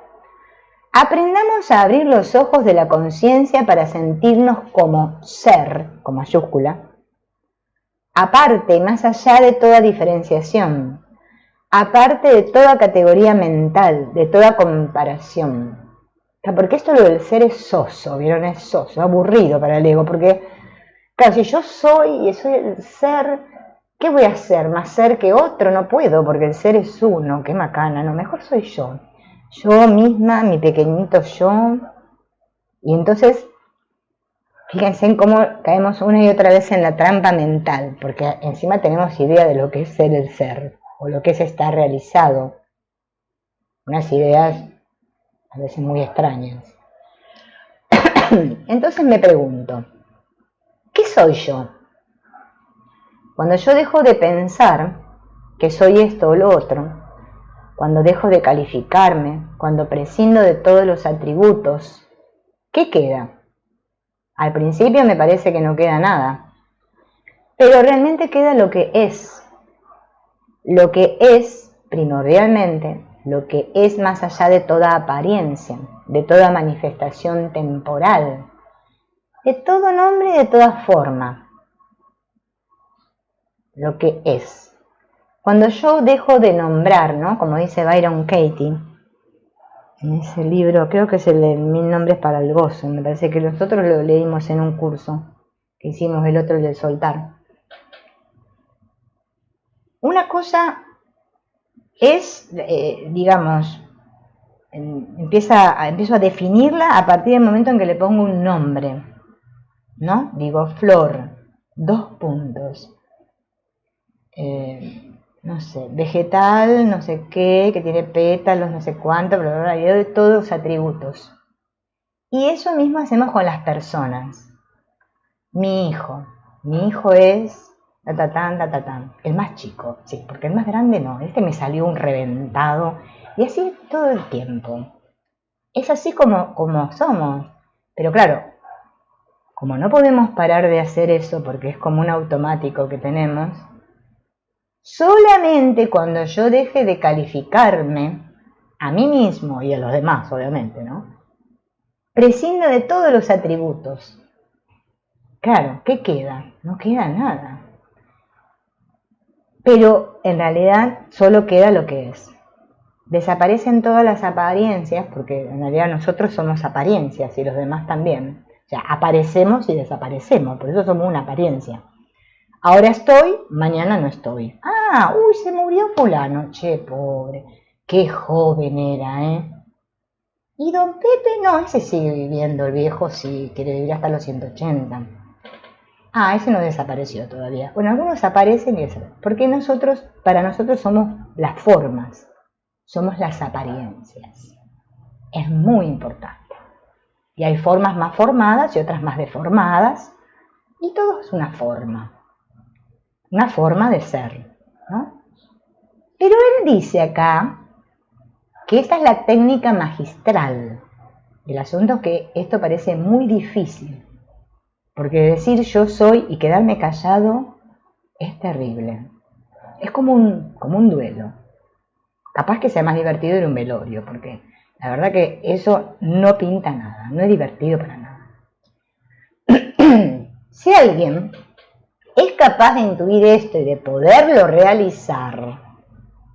Aprendamos a abrir los ojos de la conciencia para sentirnos como ser, con mayúscula, aparte, más allá de toda diferenciación, aparte de toda categoría mental, de toda comparación. Porque esto lo del ser es soso, ¿vieron? Es soso, aburrido para el ego, porque, claro, si yo soy el ser, ¿qué voy a hacer? ¿Más ser que otro? No puedo, porque el ser es uno, qué macana, no, mejor soy yo. Yo misma, mi pequeñito yo. Y entonces, fíjense en cómo caemos una y otra vez en la trampa mental, porque encima tenemos idea de lo que es ser el ser, o lo que es estar realizado. Unas ideas a veces muy extrañas. Entonces me pregunto, ¿qué soy yo? Cuando yo dejo de pensar que soy esto o lo otro, cuando dejo de calificarme, cuando prescindo de todos los atributos, ¿qué queda? Al principio me parece que no queda nada, pero realmente queda lo que es. Lo que es, primordialmente, lo que es más allá de toda apariencia, de toda manifestación temporal, de todo nombre y de toda forma. Lo que es. Cuando yo dejo de nombrar, ¿no? Como dice Byron Katie, en ese libro, creo que es el de 1000 nombres para el gozo, me parece que nosotros lo leímos en un curso que hicimos, el otro, el de soltar. Una cosa es, digamos, empiezo a definirla a partir del momento en que le pongo un nombre, ¿no? Digo, flor, 2 puntos. No sé, vegetal, no sé qué, que tiene pétalos, no sé cuánto, bla, bla, bla, de todos los atributos. Y eso mismo hacemos con las personas. Mi hijo es tatatán, el más chico, sí, porque el más grande no, este me salió un reventado, y así todo el tiempo. Es así como somos, pero claro, como no podemos parar de hacer eso porque es como un automático que tenemos, solamente cuando yo deje de calificarme a mí mismo y a los demás, obviamente, ¿no? Prescindo de todos los atributos. Claro, ¿qué queda? No queda nada. Pero en realidad solo queda lo que es. Desaparecen todas las apariencias, porque en realidad nosotros somos apariencias y los demás también. O sea, aparecemos y desaparecemos, por eso somos una apariencia. Ahora estoy, mañana no estoy. Ah, uy, se murió fulano. Che, pobre. Qué joven era, ¿eh? Y don Pepe, no, ese sigue viviendo, el viejo sí, quiere vivir hasta los 180. Ah, ese no desapareció todavía. Bueno, algunos aparecen y desaparecen. Porque para nosotros somos las formas, somos las apariencias. Es muy importante. Y hay formas más formadas y otras más deformadas. Y todo es una forma de ser, ¿no? Pero él dice acá que esta es la técnica magistral. El asunto es que esto parece muy difícil, porque decir yo soy y quedarme callado es terrible. Es como un duelo. Capaz que sea más divertido ir a un velorio, porque la verdad que eso no pinta nada, no es divertido para nada. Si alguien es capaz de intuir esto y de poderlo realizar,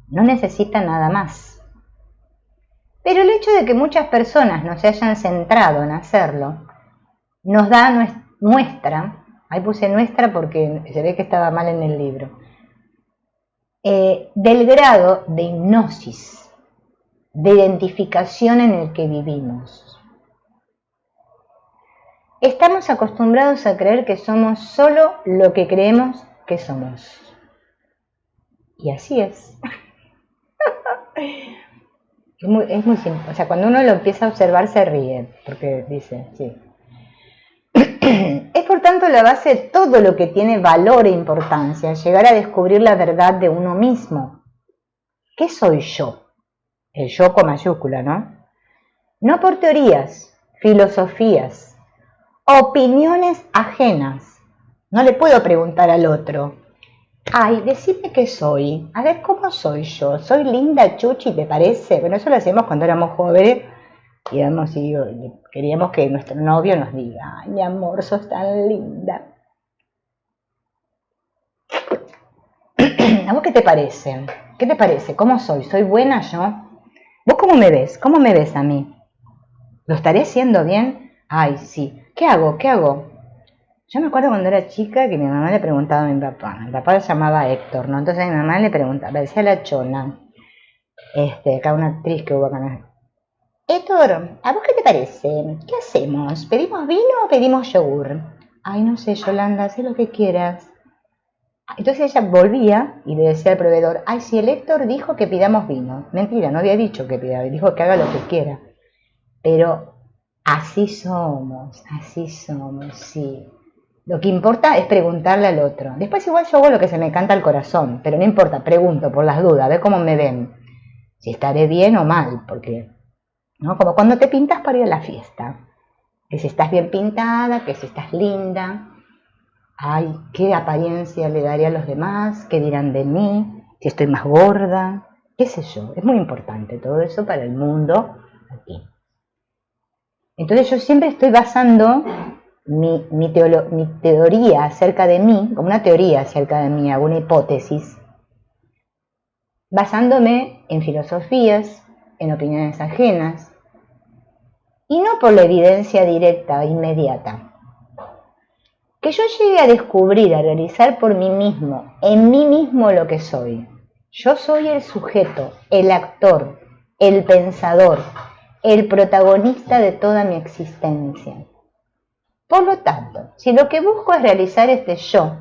no necesita nada más. Pero el hecho de que muchas personas no se hayan centrado en hacerlo, nos da muestra, ahí puse nuestra porque se ve que estaba mal en el libro, del grado de hipnosis, de identificación en el que vivimos. Estamos acostumbrados a creer que somos solo lo que creemos que somos. Y así es. Es muy simple. O sea, cuando uno lo empieza a observar se ríe, porque dice, sí. Es por tanto la base de todo lo que tiene valor e importancia, llegar a descubrir la verdad de uno mismo. ¿Qué soy yo? El yo con mayúscula, ¿no? No por teorías, filosofías, opiniones ajenas. No le puedo preguntar al otro, ay, decime qué soy, a ver cómo soy yo, soy linda, chuchi, ¿te parece? Bueno, eso lo hacíamos cuando éramos jóvenes, íbamos y queríamos que nuestro novio nos diga, ay, mi amor, sos tan linda. ¿A vos qué te parece? ¿Qué te parece? ¿Cómo soy? ¿Soy buena yo? ¿Vos cómo me ves? ¿Cómo me ves a mí? ¿Lo estaré haciendo bien? Ay, sí. ¿Qué hago? ¿Qué hago? Yo me acuerdo cuando era chica que mi mamá le preguntaba a mi papá. Mi papá lo llamaba Héctor, ¿no? Entonces mi mamá le preguntaba, le decía a la Chona, acá una actriz que hubo acá. Héctor, ¿a vos qué te parece? ¿Qué hacemos? ¿Pedimos vino o pedimos yogur? Ay, no sé, Yolanda, haz lo que quieras. Entonces ella volvía y le decía al proveedor, ay, si el Héctor dijo que pidamos vino. Mentira, no había dicho que pidamos, dijo que haga lo que quiera. Pero así somos, sí. Lo que importa es preguntarle al otro. Después igual yo hago lo que se me canta al corazón, pero no importa, pregunto por las dudas, a ver cómo me ven. Si estaré bien o mal, porque, ¿no? Como cuando te pintas para ir a la fiesta. Que si estás bien pintada, que si estás linda. Ay, qué apariencia le daré a los demás, qué dirán de mí, si estoy más gorda, qué sé yo. Es muy importante todo eso para el mundo aquí. Entonces yo siempre estoy basando mi teoría acerca de mí, como una teoría acerca de mí, alguna hipótesis, basándome en filosofías, en opiniones ajenas, y no por la evidencia directa e inmediata. Que yo llegue a descubrir, a realizar por mí mismo, en mí mismo lo que soy. Yo soy el sujeto, el actor, el pensador, el protagonista de toda mi existencia. Por lo tanto, si lo que busco es realizar este yo,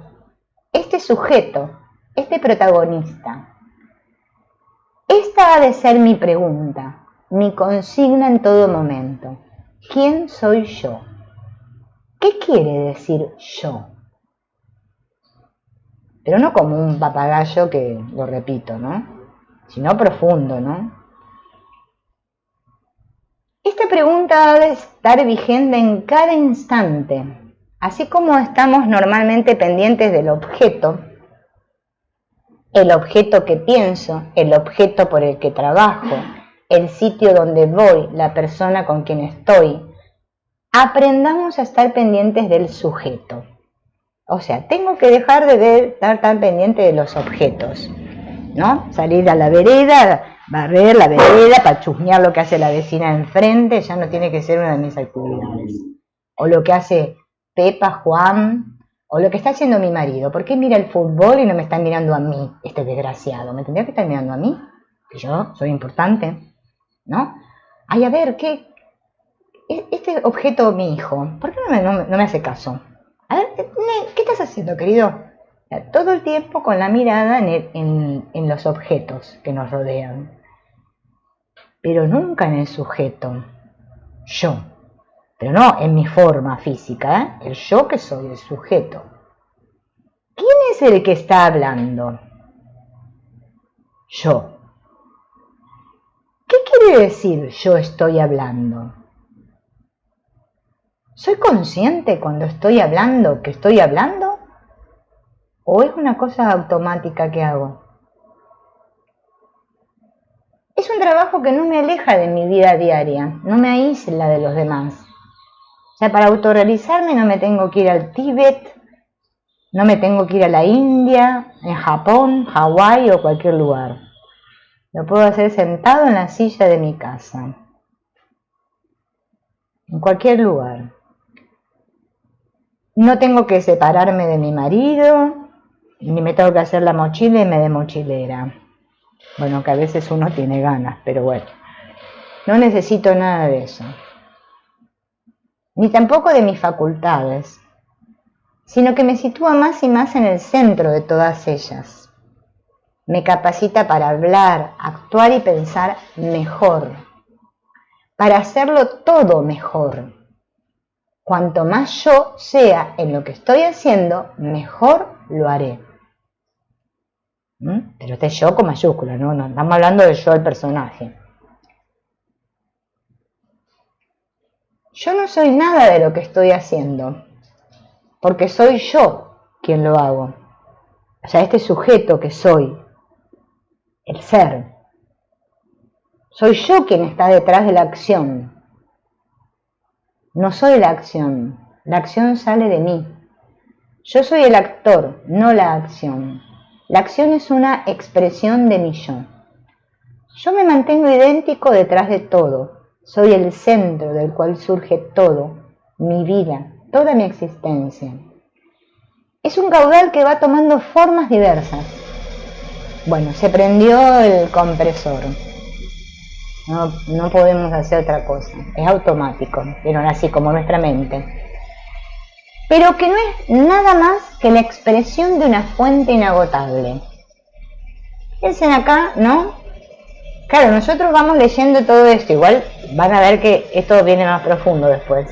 este sujeto, este protagonista, esta ha de ser mi pregunta, mi consigna en todo momento. ¿Quién soy yo? ¿Qué quiere decir yo? Pero no como un papagayo que lo repito, ¿no? Sino profundo, ¿no? Esta pregunta debe estar vigente en cada instante, así como estamos normalmente pendientes del objeto, el objeto que pienso, el objeto por el que trabajo, el sitio donde voy, la persona con quien estoy. Aprendamos a estar pendientes del sujeto. O sea, tengo que dejar de estar tan pendiente de los objetos, ¿no? Salir a la vereda, barrer la vereda para chusmear lo que hace la vecina de enfrente, ya no tiene que ser una de mis actividades. O lo que hace Pepa, Juan, o lo que está haciendo mi marido. ¿Por qué mira el fútbol y no me está mirando a mí, este desgraciado? ¿Me tendría que estar mirando a mí? Que yo soy importante, ¿no? Ay, a ver, ¿qué? Este objeto, mi hijo, ¿por qué no me hace caso? A ver, ¿qué estás haciendo, querido? Todo el tiempo con la mirada en los objetos que nos rodean, pero nunca en el sujeto, yo, pero no en mi forma física, el yo que soy el sujeto. ¿Quién es el que está hablando? Yo. ¿Qué quiere decir yo estoy hablando? ¿Soy consciente cuando estoy hablando que estoy hablando? ¿O es una cosa automática que hago? Es un trabajo que no me aleja de mi vida diaria, no me aísla de los demás. O sea, para autorrealizarme no me tengo que ir al Tíbet, no me tengo que ir a la India, en Japón, Hawái o cualquier lugar. Lo puedo hacer sentado en la silla de mi casa, en cualquier lugar. No tengo que separarme de mi marido, ni me tengo que hacer la mochila y me de mochilera. Bueno, que a veces uno tiene ganas, pero bueno. No necesito nada de eso. Ni tampoco de mis facultades, sino que me sitúa más y más en el centro de todas ellas. Me capacita para hablar, actuar y pensar mejor, para hacerlo todo mejor. Cuanto más yo sea en lo que estoy haciendo, mejor lo haré. Pero este yo con mayúscula, no estamos hablando del yo del personaje. Yo no soy nada de lo que estoy haciendo, porque soy yo quien lo hago. O sea, este sujeto que soy, el ser, soy yo quien está detrás de la acción. No soy la acción sale de mí. Yo soy el actor, no la acción. La acción es una expresión de mi yo. Yo me mantengo idéntico detrás de todo. Soy el centro del cual surge todo, mi vida, toda mi existencia. Es un caudal que va tomando formas diversas. Bueno, se prendió el compresor. No podemos hacer otra cosa. Es automático, pero así como nuestra mente. Pero que no es nada más que la expresión de una fuente inagotable. Piensen acá, ¿no? Claro, nosotros vamos leyendo todo esto, igual van a ver que esto viene más profundo después.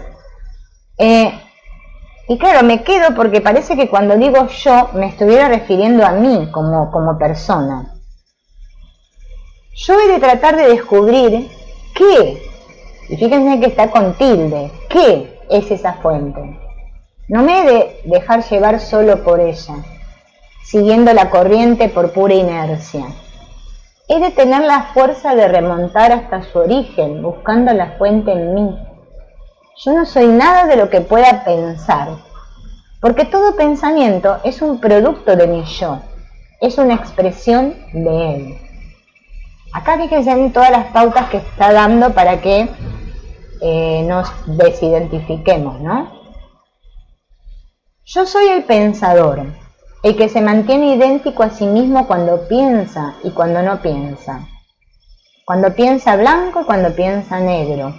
Y claro, me quedo porque parece que cuando digo yo me estuviera refiriendo a mí como persona. Yo he de tratar de descubrir qué, y fíjense que está con tilde, qué es esa fuente. No me he de dejar llevar solo por ella, siguiendo la corriente por pura inercia. He de tener la fuerza de remontar hasta su origen, buscando la fuente en mí. Yo no soy nada de lo que pueda pensar, porque todo pensamiento es un producto de mi yo, es una expresión de él. Acá fíjense en todas las pautas que está dando para que nos desidentifiquemos, ¿no? Yo soy el pensador, el que se mantiene idéntico a sí mismo cuando piensa y cuando no piensa. Cuando piensa blanco y cuando piensa negro.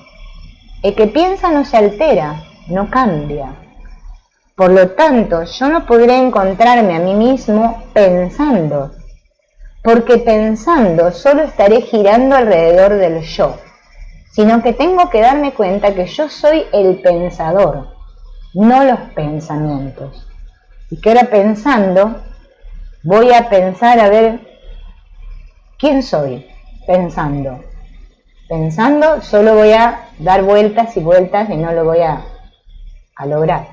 El que piensa no se altera, no cambia. Por lo tanto, yo no podré encontrarme a mí mismo pensando, porque pensando solo estaré girando alrededor del yo, sino que tengo que darme cuenta que yo soy el pensador, no los pensamientos. Y que ahora pensando, voy a pensar a ver quién soy, pensando. Pensando solo voy a dar vueltas y vueltas y no lo voy a lograr.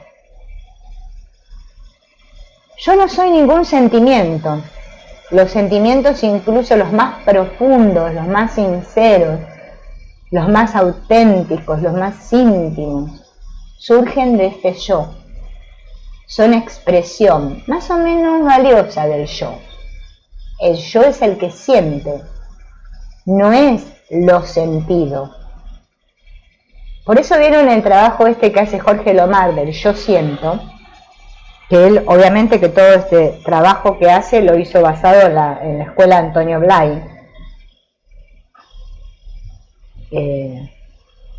Yo no soy ningún sentimiento. Los sentimientos, incluso los más profundos, los más sinceros, los más auténticos, los más íntimos, surgen de este yo. Son expresión más o menos valiosa del yo. El yo es el que siente, no es lo sentido. Por eso vieron el trabajo este que hace Jorge Lomar del yo siento, que él obviamente que todo este trabajo que hace lo hizo basado en la escuela Antonio Blay,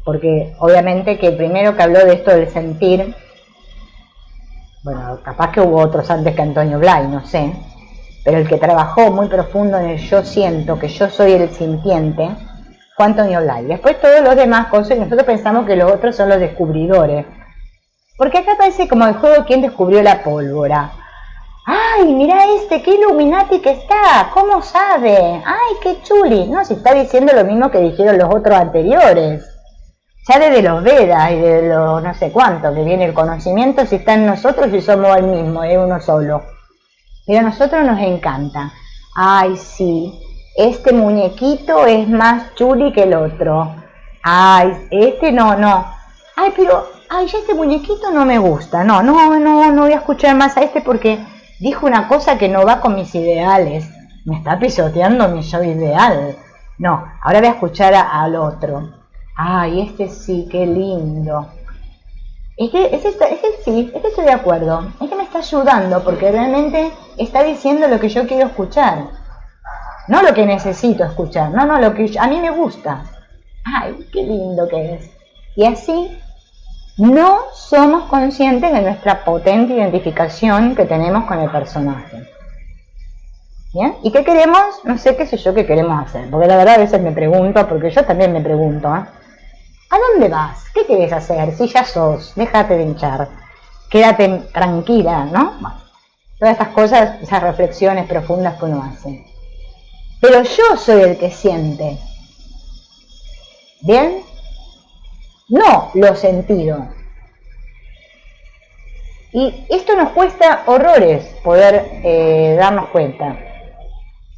porque obviamente que el primero que habló de esto del sentir, bueno, capaz que hubo otros antes que Antonio Blay, no sé, pero el que trabajó muy profundo en el yo siento, que yo soy el sintiente, fue Antonio Blay. Después todos los demás cosas, y nosotros pensamos que los otros son los descubridores, porque acá parece como el juego ¿Quién descubrió la pólvora? ¡Ay, mira este! ¡Qué Illuminati que está! ¿Cómo sabe? ¡Ay, qué chuli! No, si está diciendo lo mismo que dijeron los otros anteriores. Ya desde los Vedas y de los no sé cuánto que viene el conocimiento, si está en nosotros y somos el mismo, es uno solo. Pero a nosotros nos encanta. ¡Ay, sí! Este muñequito es más chuli que el otro. ¡Ay, este no! ¡Ay, pero! Ay, ya este muñequito no me gusta, no voy a escuchar más a este porque dijo una cosa que no va con mis ideales, me está pisoteando mi yo ideal, no, ahora voy a escuchar al otro. Ay, este sí, qué lindo. Este sí, estoy de acuerdo, este me está ayudando porque realmente está diciendo lo que yo quiero escuchar, no lo que necesito escuchar, no, lo que a mí me gusta. Ay, qué lindo que es. Y así no somos conscientes de nuestra potente identificación que tenemos con el personaje. ¿Bien? ¿Y qué queremos? No sé qué sé yo qué queremos hacer, porque la verdad a veces me pregunto, porque yo también me pregunto, ¿A dónde vas? ¿Qué querés hacer? Si ya sos, déjate de hinchar, quédate tranquila, ¿no? Bueno, todas estas cosas, esas reflexiones profundas que uno hace. Pero yo soy el que siente. ¿Bien? No lo sentido. Y esto nos cuesta horrores poder darnos cuenta.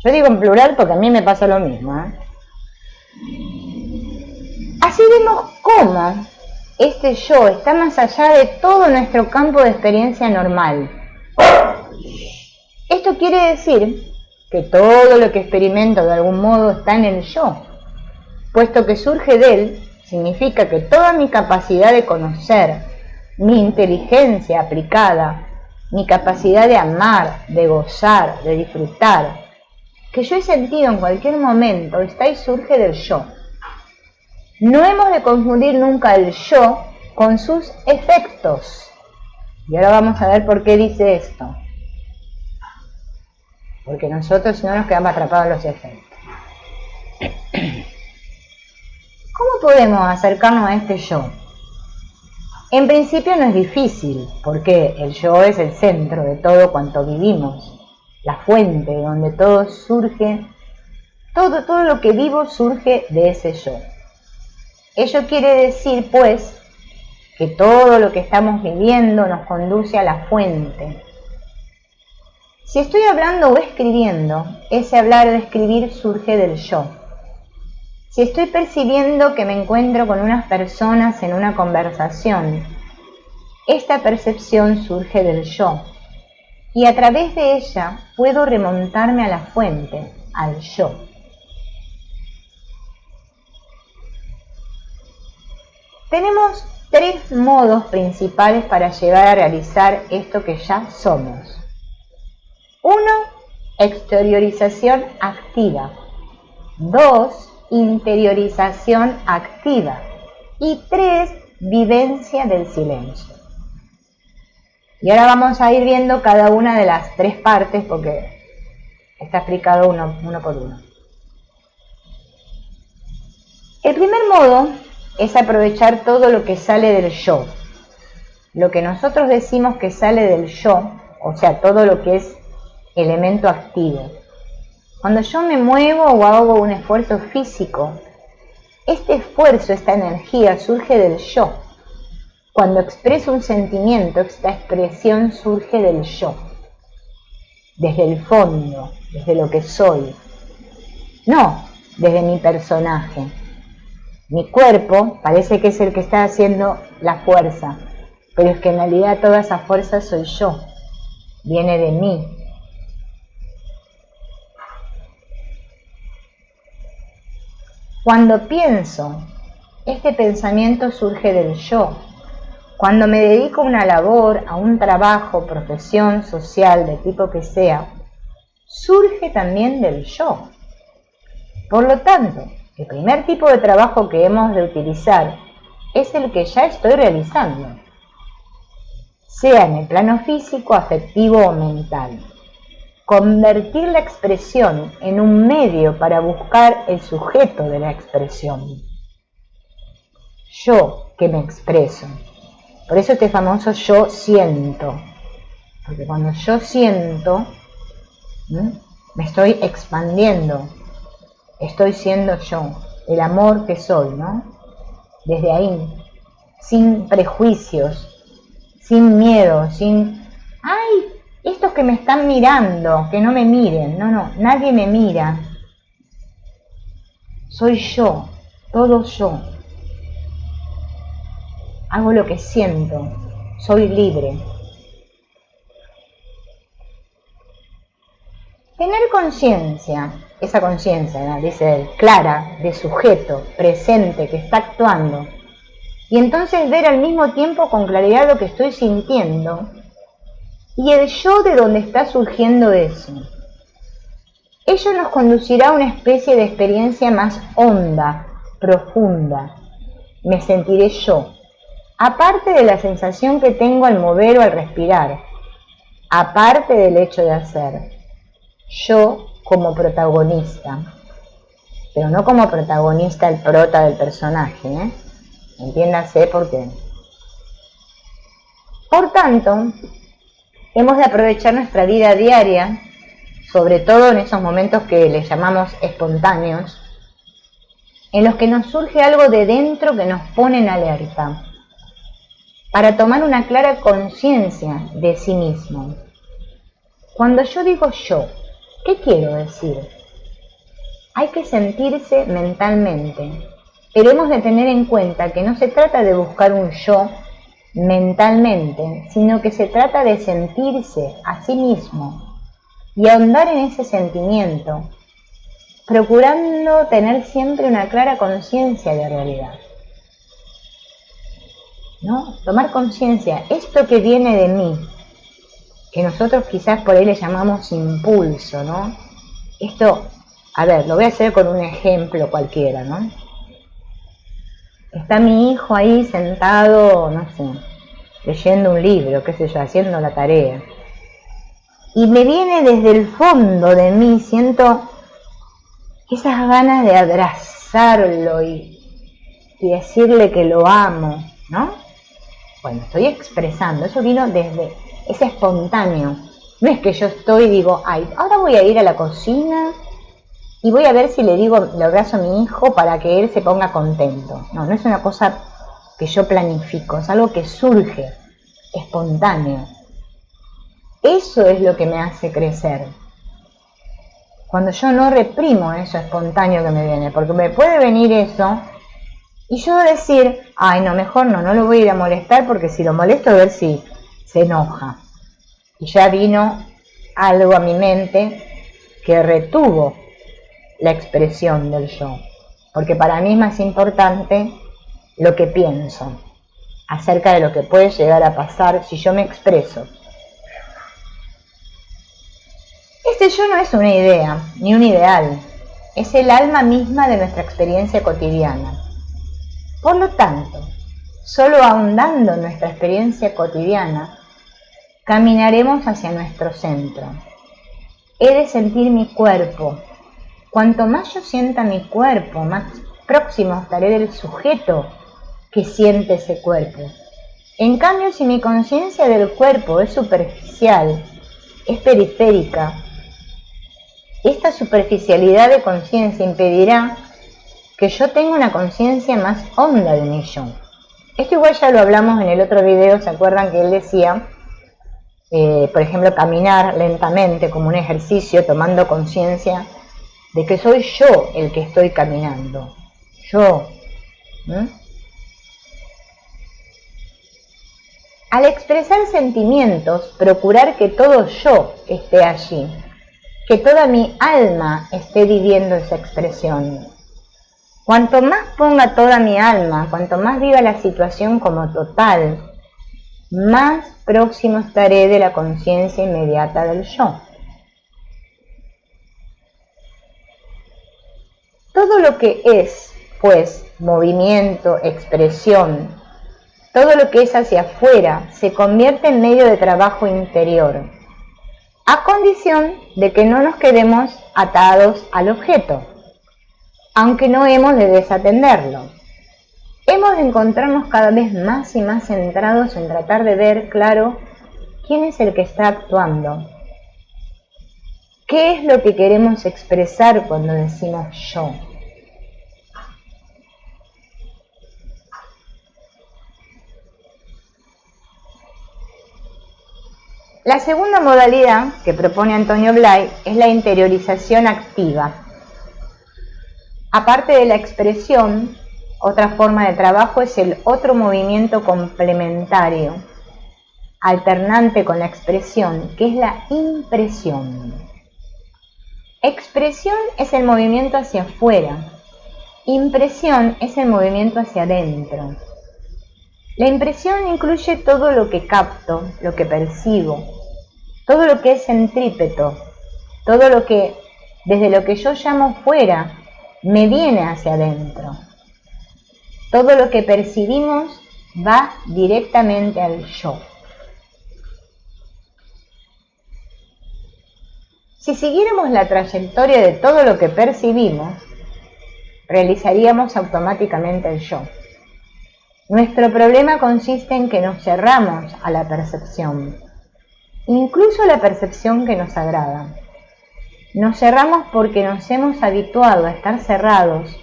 Yo digo en plural porque a mí me pasa lo mismo, ¿eh? Así vemos cómo este yo está más allá de todo nuestro campo de experiencia normal. Esto quiere decir que todo lo que experimento de algún modo está en el yo. Puesto que surge de él, significa que toda mi capacidad de conocer, mi inteligencia aplicada, mi capacidad de amar, de gozar, de disfrutar, que yo he sentido en cualquier momento, está y surge del yo. No hemos de confundir nunca el yo con sus efectos. Y ahora vamos a ver por qué dice esto. Porque nosotros si no nos quedamos atrapados en los efectos. ¿Cómo podemos acercarnos a este yo? En principio no es difícil, porque el yo es el centro de todo cuanto vivimos, la fuente donde todo surge, todo lo que vivo surge de ese yo. Ello quiere decir, pues, que todo lo que estamos viviendo nos conduce a la fuente. Si estoy hablando o escribiendo, ese hablar o escribir surge del yo. Si estoy percibiendo que me encuentro con unas personas en una conversación, esta percepción surge del yo. Y a través de ella puedo remontarme a la fuente, al yo. Tenemos tres modos principales para llegar a realizar esto que ya somos. 1. Exteriorización activa. 2. Interiorización activa. Y 3. Vivencia del silencio. Y ahora vamos a ir viendo cada una de las tres partes porque está explicado uno por uno. El primer modo es aprovechar todo lo que sale del yo. Lo que nosotros decimos que sale del yo, o sea, todo lo que es elemento activo. Cuando yo me muevo o hago un esfuerzo físico, este esfuerzo, esta energía surge del yo. Cuando expreso un sentimiento, esta expresión surge del yo. Desde el fondo, desde lo que soy. No desde mi personaje. Mi cuerpo parece que es el que está haciendo la fuerza, pero es que en realidad toda esa fuerza soy yo, viene de mí. Cuando pienso, este pensamiento surge del yo. Cuando me dedico a una labor, a un trabajo, profesión, social, de tipo que sea, surge también del yo. Por lo tanto, el primer tipo de trabajo que hemos de utilizar es el que ya estoy realizando, sea en el plano físico, afectivo o mental. Convertir la expresión en un medio para buscar el sujeto de la expresión. Yo que me expreso. Por eso este famoso yo siento. Porque cuando yo siento, me estoy expandiendo. Estoy siendo yo, el amor que soy, ¿no? Desde ahí, sin prejuicios, sin miedo, sin... ¡Ay! Estos que me están mirando, que no me miren. No, nadie me mira. Soy yo, todo yo. Hago lo que siento, soy libre. Tener conciencia, esa conciencia, dice él, clara, de sujeto, presente, que está actuando, y entonces ver al mismo tiempo con claridad lo que estoy sintiendo, y el yo de donde está surgiendo eso. Ello nos conducirá a una especie de experiencia más honda, profunda. Me sentiré yo, aparte de la sensación que tengo al mover o al respirar, aparte del hecho de hacer. Yo como protagonista, pero no como protagonista el prota del personaje, entiéndase por qué. Por tanto, hemos de aprovechar nuestra vida diaria, sobre todo en esos momentos que le llamamos espontáneos, en los que nos surge algo de dentro que nos pone en alerta, para tomar una clara conciencia de sí mismo. Cuando yo digo yo, ¿qué quiero decir? Hay que sentirse mentalmente, pero hemos de tener en cuenta que no se trata de buscar un yo mentalmente, sino que se trata de sentirse a sí mismo y ahondar en ese sentimiento, procurando tener siempre una clara conciencia de realidad. ¿No? Tomar conciencia, esto que viene de mí, que nosotros quizás por ahí le llamamos impulso, ¿no? Esto, a ver, lo voy a hacer con un ejemplo cualquiera, ¿no? Está mi hijo ahí sentado, no sé, leyendo un libro, qué sé yo, haciendo la tarea. Y me viene desde el fondo de mí, siento esas ganas de abrazarlo y decirle que lo amo, ¿no? Bueno, estoy expresando, eso vino desde, es espontáneo. No es que yo estoy y digo, ay, ahora voy a ir a la cocina y voy a ver si le abrazo a mi hijo para que él se ponga contento. No, no es una cosa que yo planifico, es algo que surge, espontáneo. Eso es lo que me hace crecer. Cuando yo no reprimo eso espontáneo que me viene, porque me puede venir eso y yo decir, ay, no, mejor no lo voy a ir a molestar porque si lo molesto a ver si se enoja. Y ya vino algo a mi mente que retuvo la expresión del yo, porque para mí es más importante lo que pienso acerca de lo que puede llegar a pasar si yo me expreso. Este yo no es una idea, ni un ideal, es el alma misma de nuestra experiencia cotidiana. Por lo tanto, solo ahondando en nuestra experiencia cotidiana, caminaremos hacia nuestro centro. He de sentir mi cuerpo. Cuanto más yo sienta mi cuerpo, más próximo estaré del sujeto que siente ese cuerpo. En cambio, si mi conciencia del cuerpo es superficial, es periférica, esta superficialidad de conciencia impedirá que yo tenga una conciencia más honda de mi yo. Esto igual ya lo hablamos en el otro video, ¿se acuerdan que él decía, por ejemplo, caminar lentamente como un ejercicio, tomando conciencia de que soy yo el que estoy caminando? Yo. Al expresar sentimientos, procurar que todo yo esté allí, que toda mi alma esté viviendo esa expresión. Cuanto más ponga toda mi alma, cuanto más viva la situación como total, más próximo estaré de la conciencia inmediata del yo. Todo lo que es, pues, movimiento, expresión, todo lo que es hacia afuera se convierte en medio de trabajo interior, a condición de que no nos quedemos atados al objeto, aunque no hemos de desatenderlo. Hemos de encontrarnos cada vez más y más centrados en tratar de ver claro quién es el que está actuando. ¿Qué es lo que queremos expresar cuando decimos yo? La segunda modalidad que propone Antonio Blay es la interiorización activa. Aparte de la expresión, otra forma de trabajo es el otro movimiento complementario, alternante con la expresión, que es la impresión. Expresión es el movimiento hacia afuera, impresión es el movimiento hacia adentro. La impresión incluye todo lo que capto, lo que percibo, todo lo que es centrípeto, todo lo que, desde lo que yo llamo fuera, me viene hacia adentro. Todo lo que percibimos va directamente al yo. Si siguiéramos la trayectoria de todo lo que percibimos, realizaríamos automáticamente el yo. Nuestro problema consiste en que nos cerramos a la percepción, incluso a la percepción que nos agrada. Nos cerramos porque nos hemos habituado a estar cerrados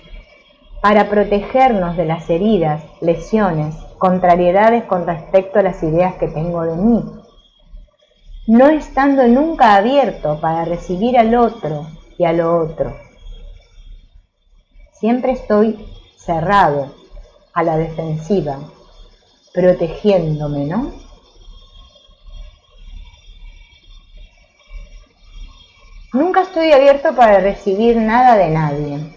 para protegernos de las heridas, lesiones, contrariedades con respecto a las ideas que tengo de mí, no estando nunca abierto para recibir al otro y a lo otro. Siempre estoy cerrado, a la defensiva, protegiéndome, ¿no? Nunca estoy abierto para recibir nada de nadie.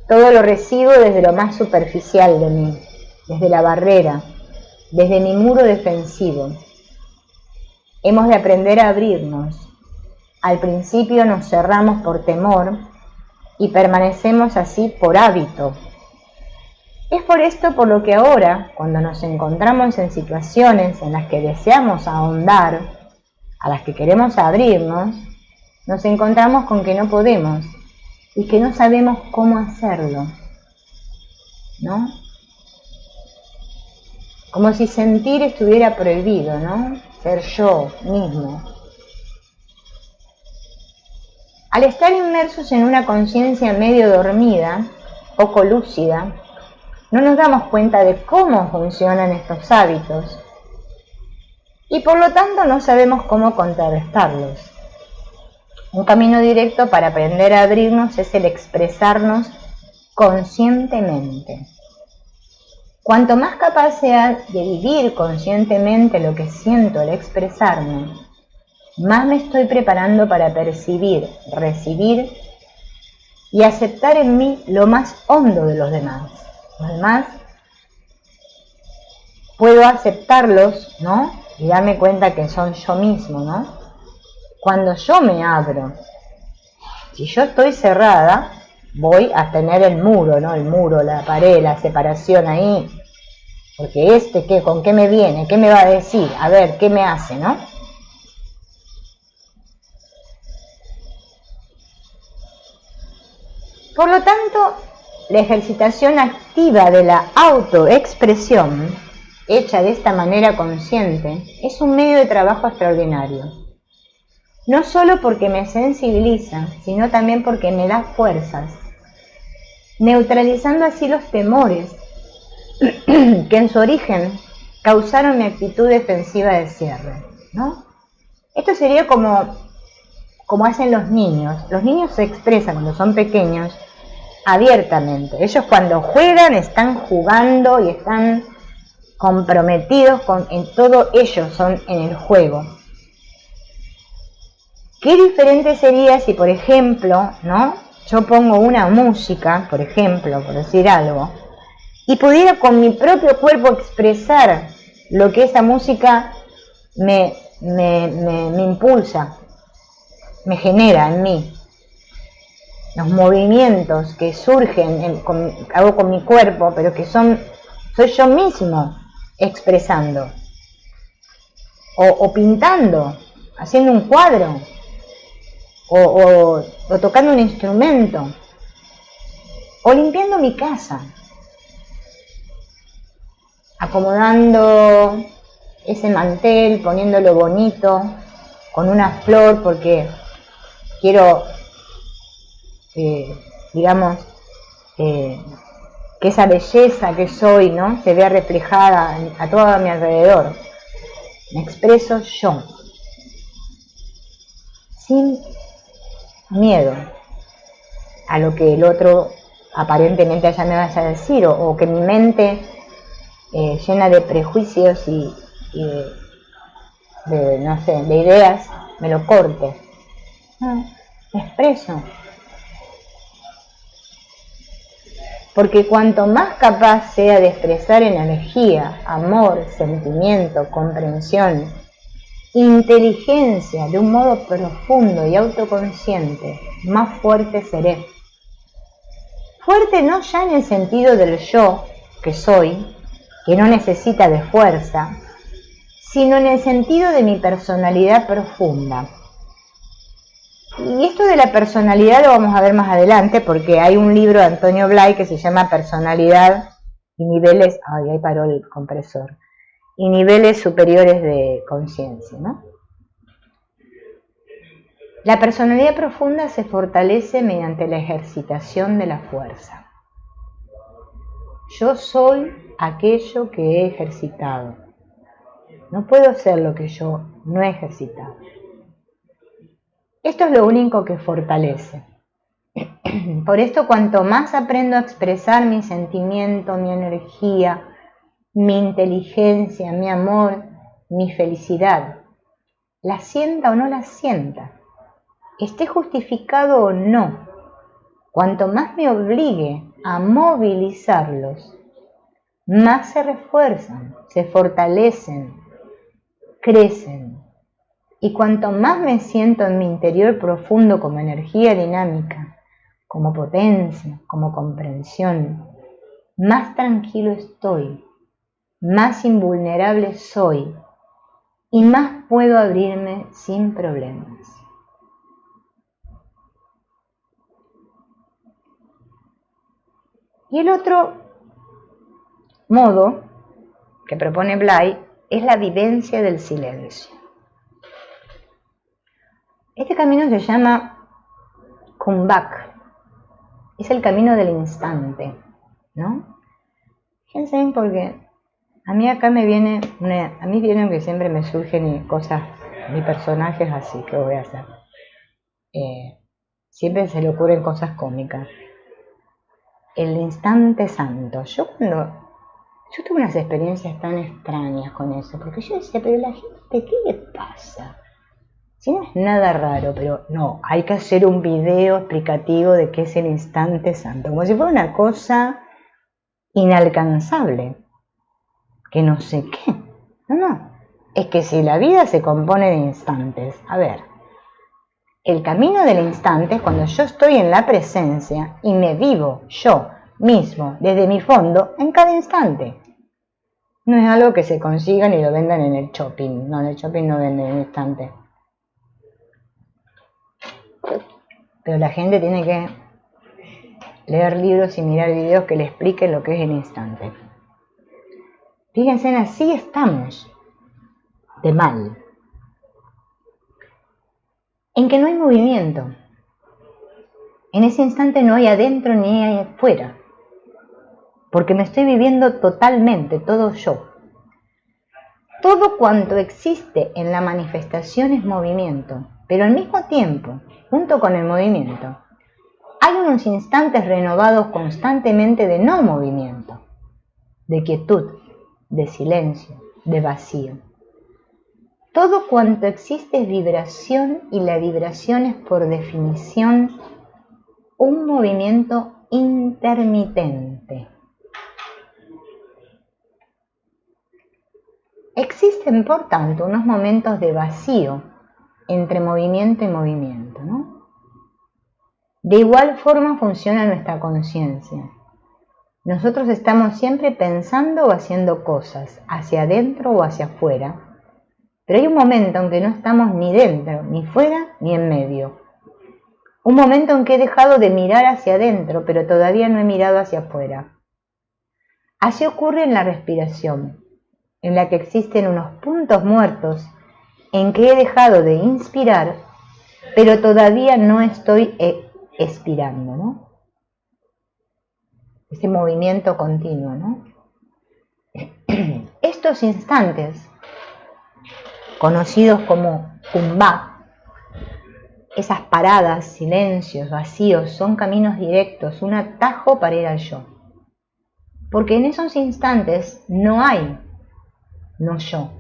Todo lo recibo desde lo más superficial de mí, desde la barrera, desde mi muro defensivo. Hemos de aprender a abrirnos. Al principio nos cerramos por temor y permanecemos así por hábito. Es por esto por lo que ahora, cuando nos encontramos en situaciones en las que deseamos ahondar, a las que queremos abrirnos, nos encontramos con que no podemos y que no sabemos cómo hacerlo, ¿no? Como si sentir estuviera prohibido, ¿no? Ser yo mismo. Al estar inmersos en una conciencia medio dormida, poco lúcida, no nos damos cuenta de cómo funcionan estos hábitos y por lo tanto no sabemos cómo contrarrestarlos. Un camino directo para aprender a abrirnos es el expresarnos conscientemente. Cuanto más capaz sea de vivir conscientemente lo que siento al expresarme, más me estoy preparando para percibir, recibir y aceptar en mí lo más hondo de los demás. Los demás puedo aceptarlos, ¿no? Y darme cuenta que son yo mismo, ¿no? Cuando yo me abro. Si yo estoy cerrada, voy a tener el muro, ¿no? El muro, la pared, la separación ahí. Porque ¿qué? ¿Con qué me viene? ¿Qué me va a decir? A ver, ¿qué me hace, no? Por lo tanto, la ejercitación activa de la autoexpresión, hecha de esta manera consciente, es un medio de trabajo extraordinario. No solo porque me sensibiliza, sino también porque me da fuerzas, neutralizando así los temores que en su origen causaron mi actitud defensiva de cierre, ¿no? Esto sería como hacen los niños. Los niños se expresan cuando son pequeños abiertamente. Ellos cuando juegan están jugando y están comprometidos en todo, ellos son en el juego. Qué diferente sería si, por ejemplo, ¿no? Yo pongo una música, por ejemplo, por decir algo, y pudiera con mi propio cuerpo expresar lo que esa música me impulsa, me genera en mí. Los movimientos que surgen, hago con mi cuerpo, pero que soy yo mismo expresando. O pintando, haciendo un cuadro. O tocando un instrumento. O limpiando mi casa. Acomodando ese mantel, poniéndolo bonito, con una flor, porque quiero, digamos, que esa belleza que soy, ¿no?, se vea reflejada a todo a mi alrededor. Me expreso yo, sin miedo a lo que el otro aparentemente allá me vaya a decir, o que mi mente llena de prejuicios y no sé, de ideas, me lo corte. No, me expreso. Porque cuanto más capaz sea de expresar energía, amor, sentimiento, comprensión, inteligencia de un modo profundo y autoconsciente, más fuerte seré. Fuerte no ya en el sentido del yo que soy, que no necesita de fuerza, sino en el sentido de mi personalidad profunda. Y esto de la personalidad lo vamos a ver más adelante, porque hay un libro de Antonio Blay que se llama Personalidad y niveles, ahí paró el compresor, y niveles superiores de conciencia, ¿no? La personalidad profunda se fortalece mediante la ejercitación de la fuerza. Yo soy aquello que he ejercitado. No puedo ser lo que yo no he ejercitado. Esto es lo único que fortalece. Por esto, cuanto más aprendo a expresar mi sentimiento, mi energía, mi inteligencia, mi amor, mi felicidad, la sienta o no la sienta, esté justificado o no, cuanto más me obligue a movilizarlos, más se refuerzan, se fortalecen, crecen. Y cuanto más me siento en mi interior profundo como energía dinámica, como potencia, como comprensión, más tranquilo estoy, más invulnerable soy y más puedo abrirme sin problemas. Y el otro modo que propone Blay es la vivencia del silencio. Este camino se llama Kumbhak, es el camino del instante, ¿no? Fíjense porque a mí acá me viene, a mí vieron que siempre me surgen cosas, mis personajes así, ¿qué voy a hacer? Siempre se le ocurren cosas cómicas. El instante santo. Yo tuve unas experiencias tan extrañas con eso, porque yo decía, pero la gente, ¿qué le pasa? Si no es nada raro, pero no, hay que hacer un video explicativo de qué es el instante santo, como si fuera una cosa inalcanzable, que no sé qué. No, es que si la vida se compone de instantes, a ver, el camino del instante es cuando yo estoy en la presencia y me vivo yo mismo, desde mi fondo, en cada instante. No es algo que se consiga ni lo vendan en el shopping. No, en el shopping no venden en instante. Pero la gente tiene que leer libros y mirar videos que le expliquen lo que es el instante. Fíjense, así estamos de mal. En que no hay movimiento. En ese instante no hay adentro ni hay afuera. Porque me estoy viviendo totalmente, todo yo. Todo cuanto existe en la manifestación es movimiento, pero al mismo tiempo, junto con el movimiento, hay unos instantes renovados constantemente de no movimiento, de quietud, de silencio, de vacío. Todo cuanto existe es vibración y la vibración es por definición un movimiento intermitente. Existen, por tanto, unos momentos de vacío entre movimiento y movimiento, ¿no? De igual forma funciona nuestra conciencia. Nosotros estamos siempre pensando o haciendo cosas, hacia adentro o hacia afuera, pero hay un momento en que no estamos ni dentro, ni fuera, ni en medio. Un momento en que he dejado de mirar hacia adentro, pero todavía no he mirado hacia afuera. Así ocurre en la respiración, en la que existen unos puntos muertos en que he dejado de inspirar, pero todavía no estoy expirando, ¿no? Ese movimiento continuo, ¿no? Estos instantes, conocidos como Kumbhak, esas paradas, silencios, vacíos, son caminos directos, un atajo para ir al yo. Porque en esos instantes no hay no yo.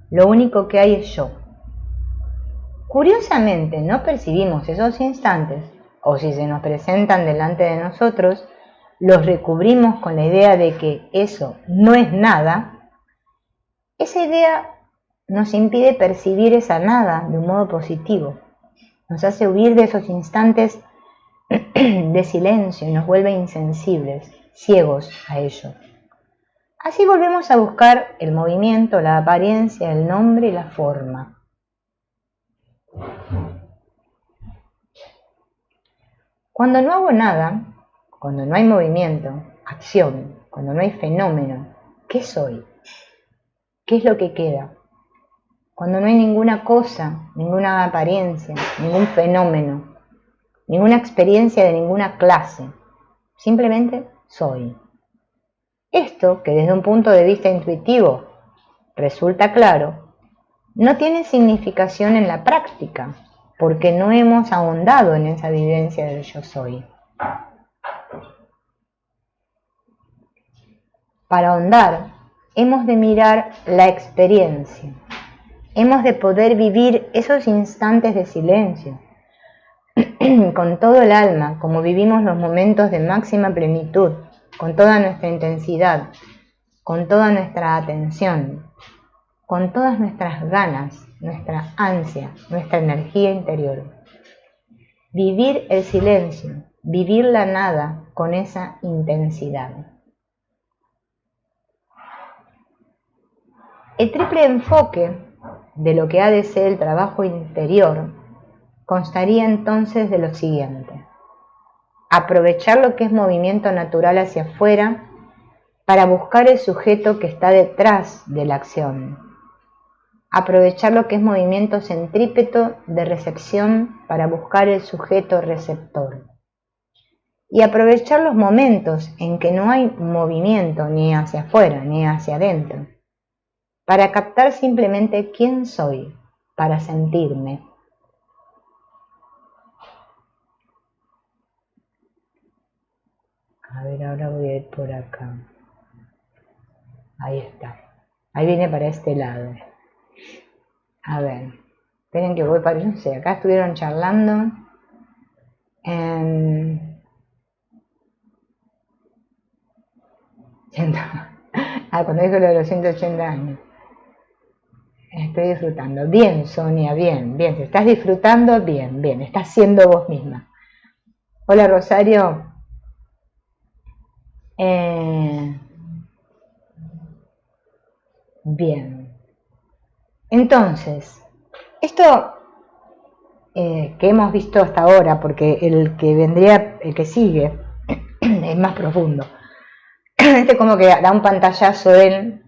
Lo único que hay es yo. Curiosamente, no percibimos esos instantes, o si se nos presentan delante de nosotros, los recubrimos con la idea de que eso no es nada. Esa idea nos impide percibir esa nada de un modo positivo. Nos hace huir de esos instantes de silencio y nos vuelve insensibles, ciegos a ello. Así volvemos a buscar el movimiento, la apariencia, el nombre y la forma. Cuando no hago nada, cuando no hay movimiento, acción, cuando no hay fenómeno, ¿qué soy? ¿Qué es lo que queda? Cuando no hay ninguna cosa, ninguna apariencia, ningún fenómeno, ninguna experiencia de ninguna clase, simplemente soy. Esto, que desde un punto de vista intuitivo resulta claro, no tiene significación en la práctica, porque no hemos ahondado en esa vivencia del yo soy. Para ahondar, hemos de mirar la experiencia. Hemos de poder vivir esos instantes de silencio con todo el alma, como vivimos los momentos de máxima plenitud, con toda nuestra intensidad, con toda nuestra atención, con todas nuestras ganas, nuestra ansia, nuestra energía interior. Vivir el silencio, vivir la nada con esa intensidad. El triple enfoque de lo que ha de ser el trabajo interior constaría entonces de lo siguiente: aprovechar lo que es movimiento natural hacia afuera para buscar el sujeto que está detrás de la acción. Aprovechar lo que es movimiento centrípeto de recepción para buscar el sujeto receptor. Y aprovechar los momentos en que no hay movimiento ni hacia afuera ni hacia adentro, para captar simplemente quién soy, para sentirme. A ver, ahora voy a ir por acá. Ahí está. Ahí viene para este lado. A ver. Esperen que voy para... No sé, acá estuvieron charlando. Cuando dijo lo de los 180 años. Estoy disfrutando. Bien, Sonia, bien, bien. Si estás disfrutando, bien, bien. Estás siendo vos misma. Hola, Rosario. Bien. Entonces, esto que hemos visto hasta ahora, porque el que sigue, es más profundo. Este como que da un pantallazo de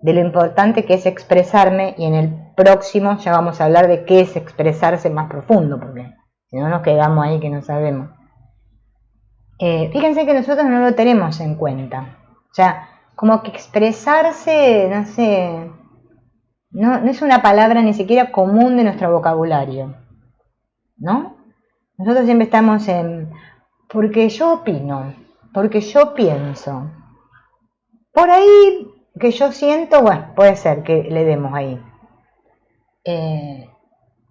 lo importante que es expresarme, y en el próximo ya vamos a hablar de qué es expresarse más profundo, porque si no nos quedamos ahí que no sabemos. Fíjense que nosotros no lo tenemos en cuenta. O sea, como que expresarse, no sé, no es una palabra ni siquiera común de nuestro vocabulario, ¿no? Nosotros siempre estamos en porque yo opino, porque yo pienso. Por ahí que yo siento, bueno, puede ser que le demos ahí.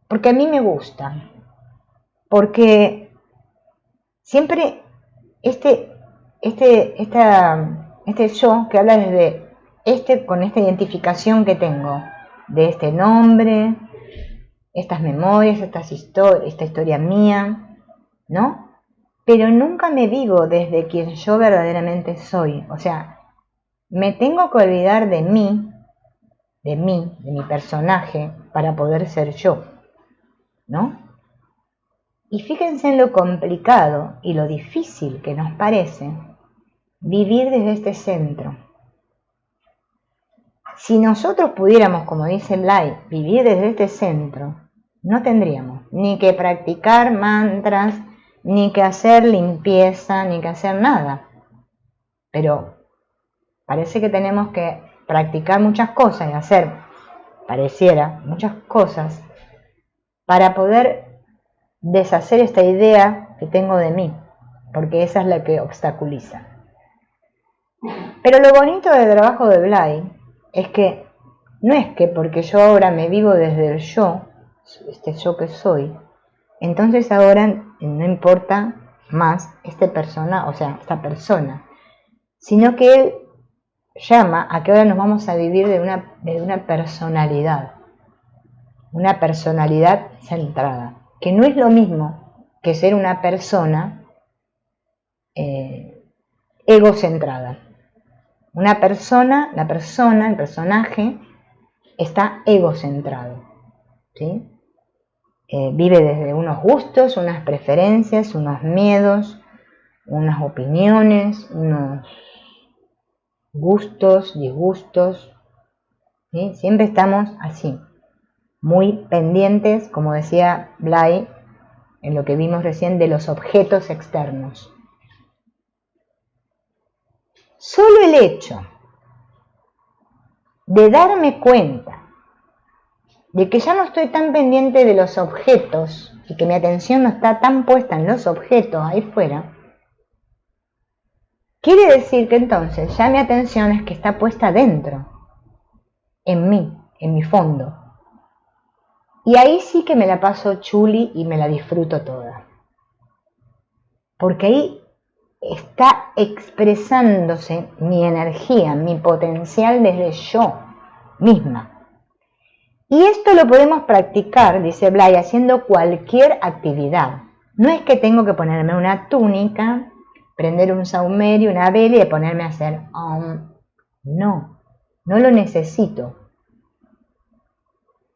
Porque a mí me gusta. Porque siempre este yo que habla desde con esta identificación que tengo de este nombre, estas memorias, esta historia mía, ¿no? Pero nunca me vivo desde quien yo verdaderamente soy. O sea, me tengo que olvidar de mí, de mi personaje, para poder ser yo, ¿no? Y fíjense en lo complicado y lo difícil que nos parece vivir desde este centro. Si nosotros pudiéramos, como dice Blay, vivir desde este centro, no tendríamos ni que practicar mantras, ni que hacer limpieza, ni que hacer nada. Pero parece que tenemos que practicar muchas cosas y hacer, pareciera, muchas cosas para poder deshacer esta idea que tengo de mí, porque esa es la que obstaculiza. Pero lo bonito del trabajo de Blay es que no es que porque yo ahora me vivo desde el yo, este yo que soy, entonces ahora no importa más esta persona, sino que él llama a que ahora nos vamos a vivir de una personalidad centrada, que no es lo mismo que ser una persona egocentrada. La persona, el personaje, está egocentrado, ¿sí? Vive desde unos gustos, unas preferencias, unos miedos, unas opiniones, gustos, disgustos, ¿sí? Siempre estamos así, muy pendientes, como decía Blay, en lo que vimos recién, de los objetos externos. Solo el hecho de darme cuenta de que ya no estoy tan pendiente de los objetos y que mi atención no está tan puesta en los objetos ahí fuera, quiere decir que entonces ya mi atención es que está puesta dentro, en mí, en mi fondo. Y ahí sí que me la paso chuli y me la disfruto toda. Porque ahí está expresándose mi energía, mi potencial desde yo misma. Y esto lo podemos practicar, dice Blay, haciendo cualquier actividad. No es que tengo que ponerme una túnica, prender un saumerio, una vela y ponerme a hacer no lo necesito.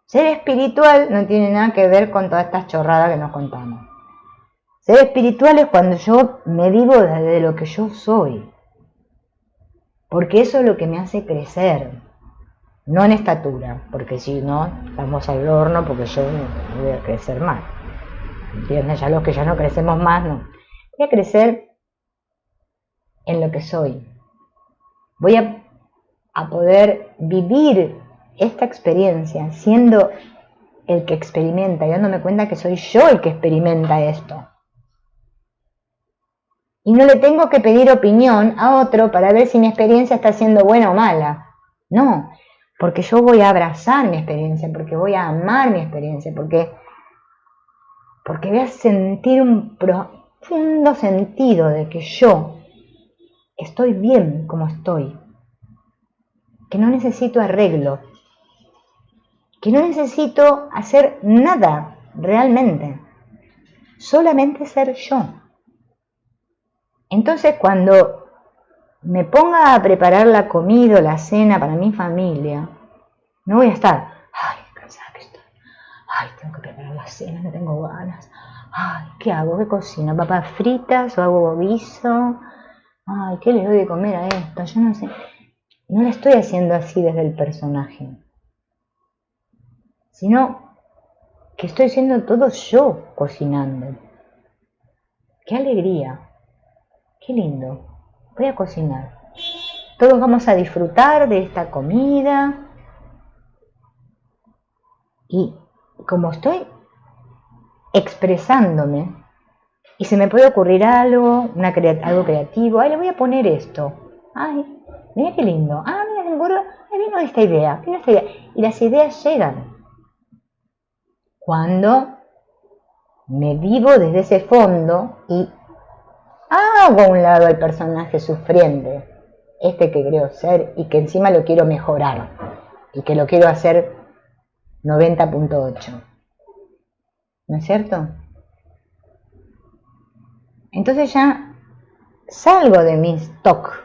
Ser espiritual no tiene nada que ver con todas estas chorradas que nos contamos. Ser espiritual es cuando yo me vivo desde lo que yo soy. Porque eso es lo que me hace crecer. No en estatura, porque si no, estamos al horno porque yo no voy a crecer más. ¿Entiendes? Ya los que ya no crecemos más, no. Voy a crecer en lo que soy. Voy a poder vivir esta experiencia siendo el que experimenta y dándome cuenta que soy yo el que experimenta esto. Y no le tengo que pedir opinión a otro para ver si mi experiencia está siendo buena o mala. No, porque yo voy a abrazar mi experiencia, porque voy a amar mi experiencia, porque voy a sentir un profundo sentido de que yo estoy bien como estoy, que no necesito arreglo, que no necesito hacer nada realmente, solamente ser yo. Entonces cuando me ponga a preparar la comida o la cena para mi familia, no voy a estar, ay, cansada que estoy, ay, tengo que preparar la cena, no tengo ganas, ay, ¿qué hago? ¿Qué cocino? ¿Papas fritas o hago guiso? Ay, ¿qué les doy de comer a esto? Yo no sé. No la estoy haciendo así desde el personaje, sino que estoy siendo todo yo cocinando. ¡Qué alegría! ¡Qué lindo! Voy a cocinar. Todos vamos a disfrutar de esta comida. Y como estoy expresándome, y se me puede ocurrir algo, algo creativo, ay, le voy a poner esto. Ay, mira qué lindo. Ah, mira, seguro, ay, vino esta idea, Y las ideas llegan. Cuando me vivo desde ese fondo y hago a un lado al personaje sufriente, este que creo ser y que encima lo quiero mejorar y que lo quiero hacer 90.8. ¿No es cierto? Entonces ya salgo de mis TOC,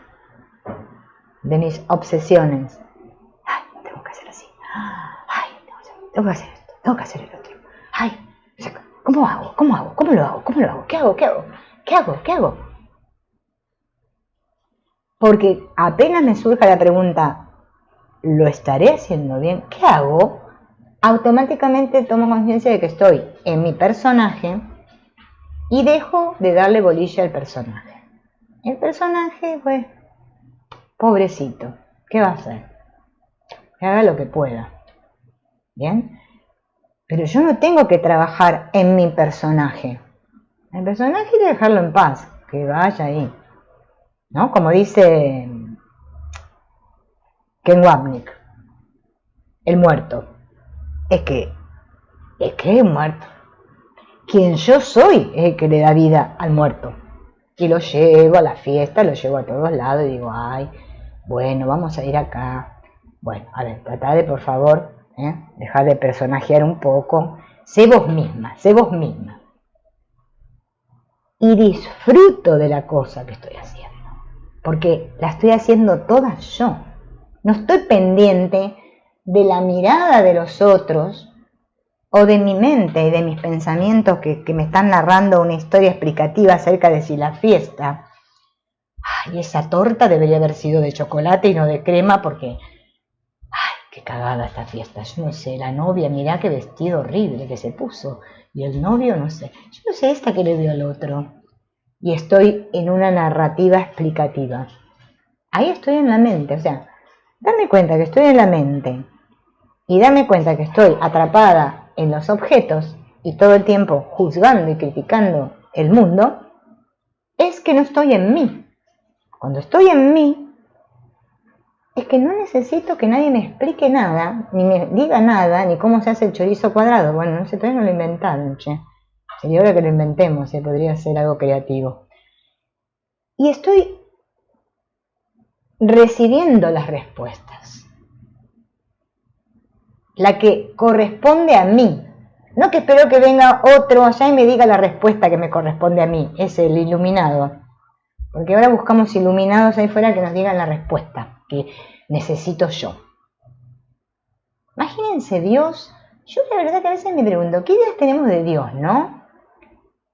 de mis obsesiones. Ay, tengo que hacer así. Ay, tengo que hacer esto, tengo que hacer el otro. Ay, ¿cómo hago? ¿Cómo hago? ¿Cómo lo hago? ¿Cómo lo hago? ¿Qué hago? ¿Qué hago? ¿Qué hago? ¿Qué hago? Porque apenas me surja la pregunta, ¿lo estaré haciendo bien? ¿Qué hago? Automáticamente tomo conciencia de que estoy en mi personaje y dejo de darle bolilla al personaje. El personaje, pues, pobrecito, ¿qué va a hacer? Que haga lo que pueda. ¿Bien? Pero yo no tengo que trabajar en mi personaje. El personaje hay que dejarlo en paz, que vaya ahí. ¿No? Como dice Ken Wapnick, el muerto. Es que es muerto. Quien yo soy es el que le da vida al muerto. Y lo llevo a la fiesta, lo llevo a todos lados y digo, ay, bueno, vamos a ir acá. Bueno, a ver, tratá de, por favor, dejar de personajear un poco. Sé vos misma, sé vos misma. Y disfruto de la cosa que estoy haciendo. Porque la estoy haciendo toda yo. No estoy pendiente de la mirada de los otros o de mi mente y de mis pensamientos que me están narrando una historia explicativa acerca de si la fiesta, ay, esa torta debería haber sido de chocolate y no de crema porque, ay, qué cagada esta fiesta. Yo no sé, la novia, mirá qué vestido horrible que se puso. Y el novio, no sé. Yo no sé esta que le dio al otro. Y estoy en una narrativa explicativa. Ahí estoy en la mente, o sea, darme cuenta que estoy en la mente y darme cuenta que estoy atrapada en los objetos y todo el tiempo juzgando y criticando el mundo, es que no estoy en mí. Cuando estoy en mí, es que no necesito que nadie me explique nada, ni me diga nada, ni cómo se hace el chorizo cuadrado. Bueno, no sé, todavía no lo inventaron, che. Sería hora que lo inventemos, podría ser algo creativo. Y estoy recibiendo las respuestas. La que corresponde a mí. No que espero que venga otro allá y me diga la respuesta que me corresponde a mí. Es el iluminado. Porque ahora buscamos iluminados ahí fuera que nos digan la respuesta que necesito yo. Imagínense Dios. Yo la verdad que a veces me pregunto, ¿qué ideas tenemos de Dios, no?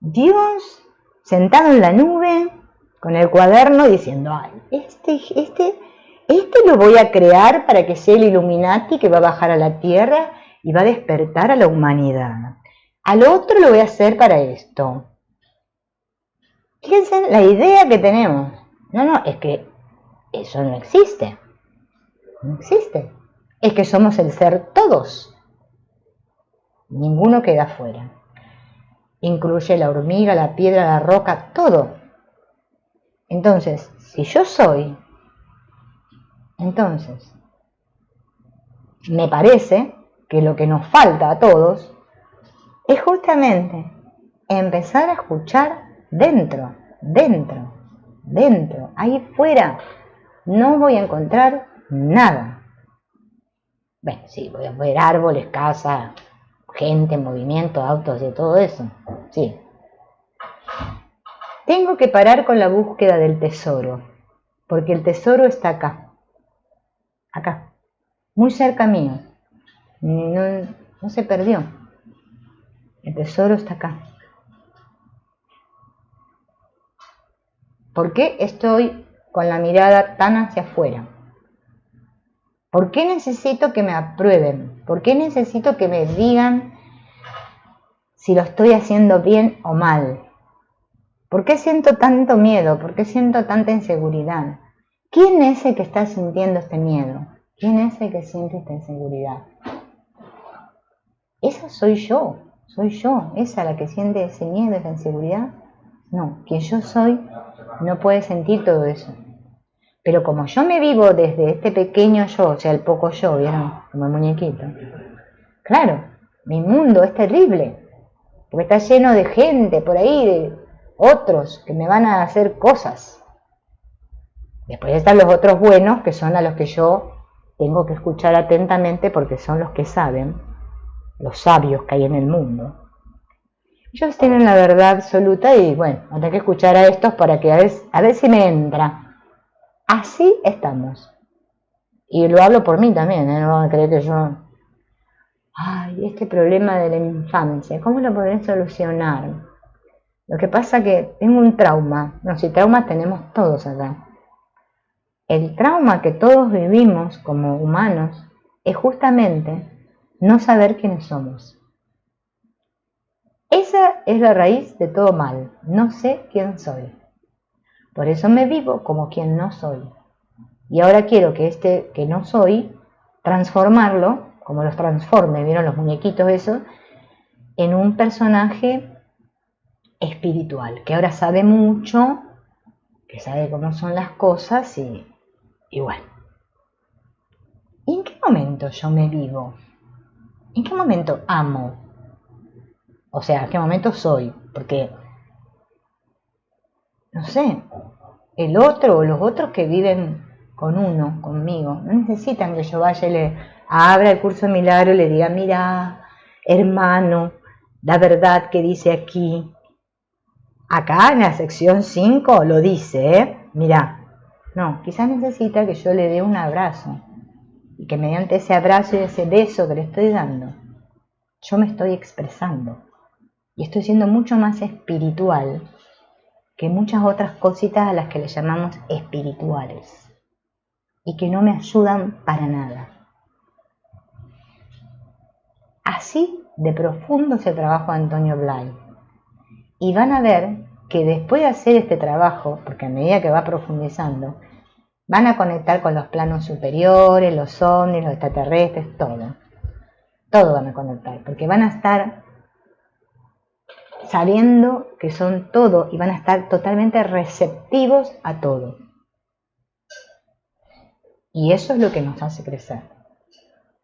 Dios sentado en la nube con el cuaderno diciendo, ay, este lo voy a crear para que sea el Illuminati que va a bajar a la tierra y va a despertar a la humanidad. Al otro lo voy a hacer para esto. Fíjense la idea que tenemos. No, es que eso no existe. No existe. Es que somos el ser todos. Ninguno queda fuera. Incluye la hormiga, la piedra, la roca, todo. Entonces, si yo soy, entonces, me parece que lo que nos falta a todos es justamente empezar a escuchar dentro, ahí fuera. No voy a encontrar nada. Bueno, sí, voy a ver árboles, casa, gente, movimiento, autos, de todo eso. Sí. Tengo que parar con la búsqueda del tesoro, porque el tesoro está acá. Acá. Muy cerca mío. No se perdió. El tesoro está acá. ¿Por qué estoy con la mirada tan hacia afuera? ¿Por qué necesito que me aprueben? ¿Por qué necesito que me digan si lo estoy haciendo bien o mal? ¿Por qué siento tanto miedo? ¿Por qué siento tanta inseguridad? ¿Quién es el que está sintiendo este miedo? ¿Quién es el que siente esta inseguridad? Esa soy yo, esa la que siente ese miedo, esa inseguridad. No, quien yo soy no puede sentir todo eso. Pero como yo me vivo desde este pequeño yo, o sea, el poco yo, ¿vieron? Como el muñequito. Claro, mi mundo es terrible, porque está lleno de gente por ahí, de otros que me van a hacer cosas. Después están los otros buenos, que son a los que yo tengo que escuchar atentamente porque son los que saben, los sabios que hay en el mundo. Ellos tienen la verdad absoluta y bueno, tengo que escuchar a estos para que a ver si me entra. Así estamos. Y lo hablo por mí también, no van a creer que yo... Ay, este problema de la infancia, ¿cómo lo podré solucionar? Lo que pasa que tengo un trauma. No, si traumas tenemos todos acá. El trauma que todos vivimos como humanos es justamente no saber quiénes somos. Esa es la raíz de todo mal. No sé quién soy. Por eso me vivo como quien no soy. Y ahora quiero que este que no soy, transformarlo, como los transforme, ¿vieron los muñequitos esos? En un personaje espiritual, que ahora sabe mucho, que sabe cómo son las cosas y bueno. ¿Y en qué momento yo me vivo? ¿En qué momento amo? O sea, ¿en qué momento soy? Porque, no sé, el otro o los otros que viven con uno, conmigo, no necesitan que yo vaya y le abra el curso de milagro y le diga, mira, hermano, la verdad que dice aquí. Acá en la sección 5 lo dice, ¿eh? Mira, no, quizás necesita que yo le dé un abrazo y que mediante ese abrazo y ese beso que le estoy dando, yo me estoy expresando y estoy siendo mucho más espiritual que muchas otras cositas a las que le llamamos espirituales y que no me ayudan para nada. Así de profundo es el trabajo de Antonio Blay. Y van a ver que después de hacer este trabajo, porque a medida que va profundizando, van a conectar con los planos superiores, los ovnis, los extraterrestres, todo. Todo van a conectar, porque van a estar sabiendo que son todo y van a estar totalmente receptivos a todo. Y eso es lo que nos hace crecer.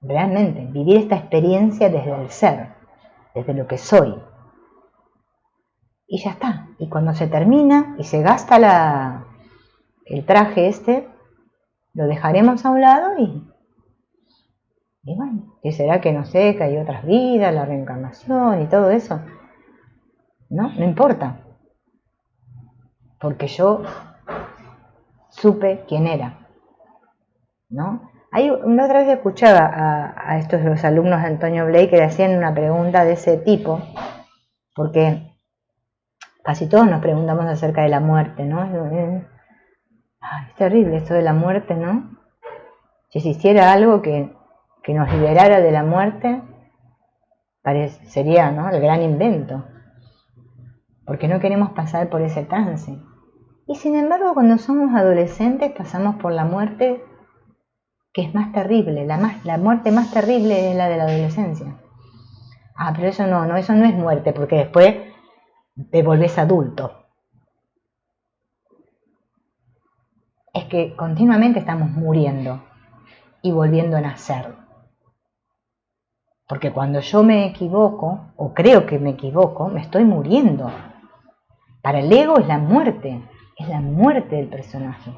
Realmente, vivir esta experiencia desde el ser, desde lo que soy. Y ya está. Y cuando se termina y se gasta el traje este, lo dejaremos a un lado y bueno, ¿qué será? Que no sé, que hay otras vidas, la reencarnación y todo eso. No importa. Porque yo supe quién era. ¿No? Una otra vez escuchaba a estos los alumnos de Antonio Blay que le hacían una pregunta de ese tipo, porque casi todos nos preguntamos acerca de la muerte, ¿no? Es terrible esto de la muerte, ¿no? Si se hiciera algo que nos liberara de la muerte, sería, ¿no?, el gran invento, porque no queremos pasar por ese trance. Y sin embargo, cuando somos adolescentes pasamos por la muerte que es más terrible, la muerte más terrible es la de la adolescencia. Pero eso no es muerte, porque después te volvés adulto. Es que continuamente estamos muriendo y volviendo a nacer. Porque cuando yo me equivoco, o creo que me equivoco, me estoy muriendo. Para el ego es la muerte del personaje.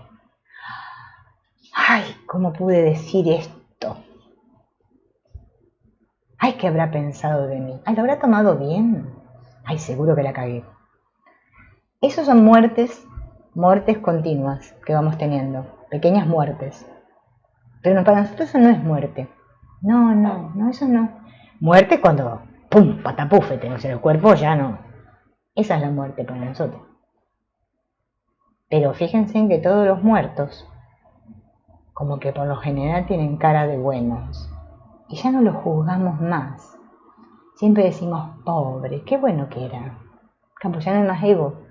Ay, ¿cómo pude decir esto? Ay, ¿qué habrá pensado de mí? Ay, ¿lo habrá tomado bien? Ay, seguro que la cagué. Esas son muertes continuas que vamos teniendo, pequeñas muertes. Pero para nosotros eso no es muerte. No, eso no. Muerte cuando, ¡pum!, patapúfete, o sea, el cuerpo ya no. Esa es la muerte para nosotros. Pero fíjense en que todos los muertos, como que por lo general tienen cara de buenos. Y ya no los juzgamos más. Siempre decimos, pobre, qué bueno que era. Campo, ya no hay más ego.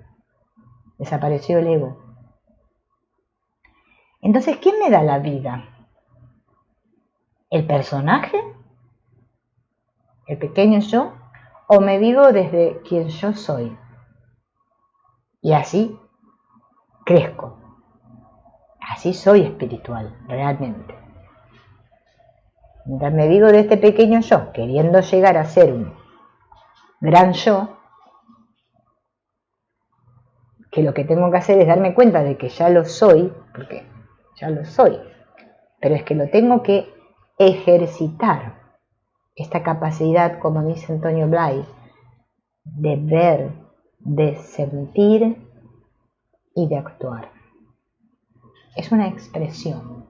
Desapareció el ego. Entonces, ¿quién me da la vida? ¿El personaje? ¿El pequeño yo? ¿O me vivo desde quien yo soy? Y así crezco. Así soy espiritual, realmente. Mientras me vivo de este pequeño yo, queriendo llegar a ser un gran yo, que lo que tengo que hacer es darme cuenta de que ya lo soy, porque ya lo soy, pero es que lo tengo que ejercitar, esta capacidad, como dice Antonio Blay, de ver, de sentir y de actuar. Es una expresión.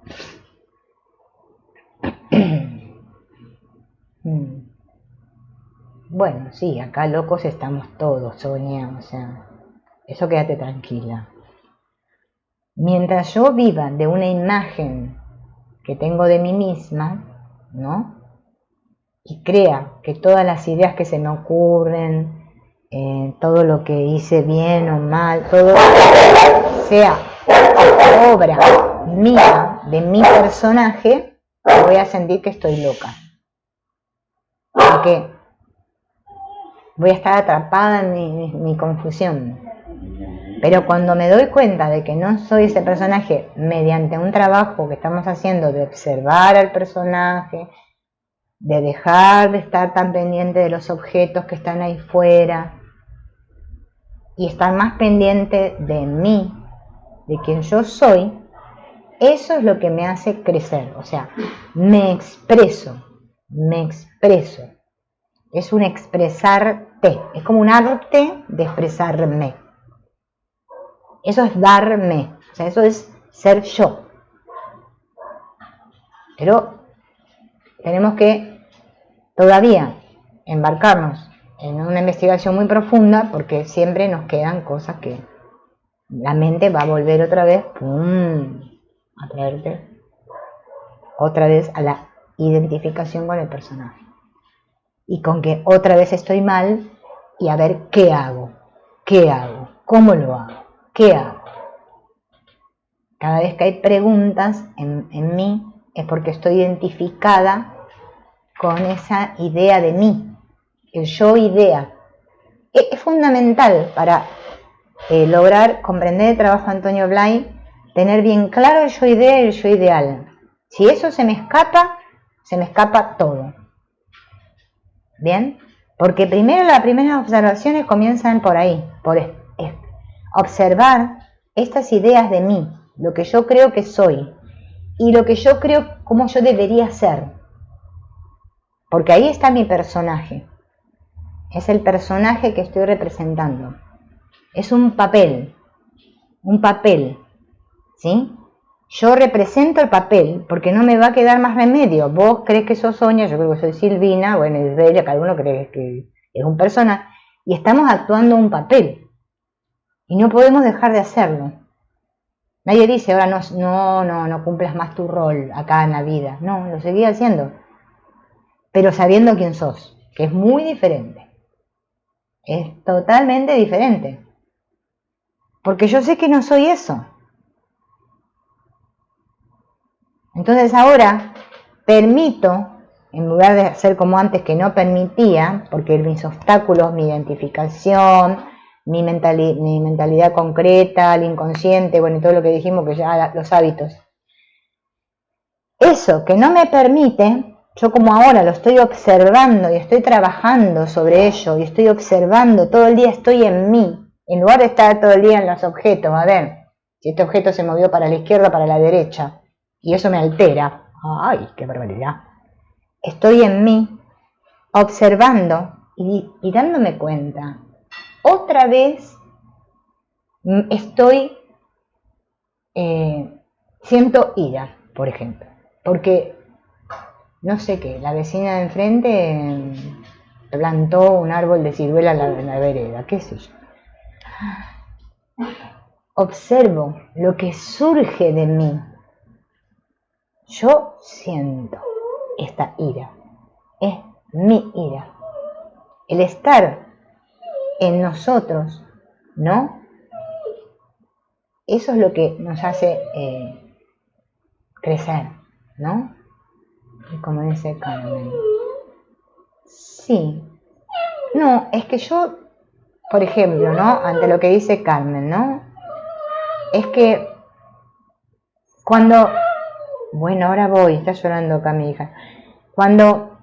Bueno, sí, acá locos estamos todos, Sonia, o sea, eso quédate tranquila. Mientras yo viva de una imagen que tengo de mí misma, ¿no?, y crea que todas las ideas que se me ocurren, todo lo que hice bien o mal, todo sea obra mía, de mi personaje, voy a sentir que estoy loca. Porque voy a estar atrapada en mi confusión. Pero cuando me doy cuenta de que no soy ese personaje, mediante un trabajo que estamos haciendo de observar al personaje, de dejar de estar tan pendiente de los objetos que están ahí fuera y estar más pendiente de mí, de quien yo soy, eso es lo que me hace crecer. O sea, me expreso. Es un expresarte, es como un arte de expresarme. Eso es darme, o sea, eso es ser yo. Pero tenemos que todavía embarcarnos en una investigación muy profunda, porque siempre nos quedan cosas que la mente va a volver otra vez a traerte otra vez a la identificación con el personaje. Y con que otra vez estoy mal y a ver qué hago, cómo lo hago, qué hago. Cada vez que hay preguntas en mí es porque estoy identificada con esa idea de mí, el yo idea. Es fundamental para lograr comprender el trabajo de Antonio Blay, tener bien claro el yo idea y el yo ideal. Si eso se me escapa todo. ¿Bien? Porque primero las primeras observaciones comienzan por ahí, por observar estas ideas de mí, lo que yo creo que soy y lo que yo creo cómo yo debería ser. Porque ahí está mi personaje. Es el personaje que estoy representando. Es un papel, ¿sí? Yo represento el papel porque no me va a quedar más remedio. Vos crees que sos Sonia, yo creo que soy Silvina, bueno, es Bella, cada uno cree que es un personaje, y estamos actuando un papel. Y no podemos dejar de hacerlo. Nadie dice, ahora no cumplas más tu rol acá en la vida. No, lo seguí haciendo. Pero sabiendo quién sos, que es muy diferente. Es totalmente diferente. Porque yo sé que no soy eso. Entonces ahora permito, en lugar de hacer como antes que no permitía, porque mis obstáculos, mi identificación, mi mentalidad concreta, el inconsciente, bueno, y todo lo que dijimos, que ya los hábitos. Eso que no me permite, yo como ahora lo estoy observando y estoy trabajando sobre ello, y estoy observando, todo el día estoy en mí, en lugar de estar todo el día en los objetos, a ver, si este objeto se movió para la izquierda, para la derecha, y eso me altera. ¡Ay, qué barbaridad! Estoy en mí, observando y dándome cuenta. Otra vez siento ira, por ejemplo. Porque, no sé qué, la vecina de enfrente plantó un árbol de ciruela en la vereda, qué sé yo. Observo lo que surge de mí. Yo siento esta ira, es mi ira. El estar en nosotros, ¿no? Eso es lo que nos hace crecer, ¿no? Como dice Carmen. Sí. No, es que yo, por ejemplo, ¿no? Ante lo que dice Carmen, ¿no? Es que cuando... Bueno, ahora voy, está llorando acá mi hija. Cuando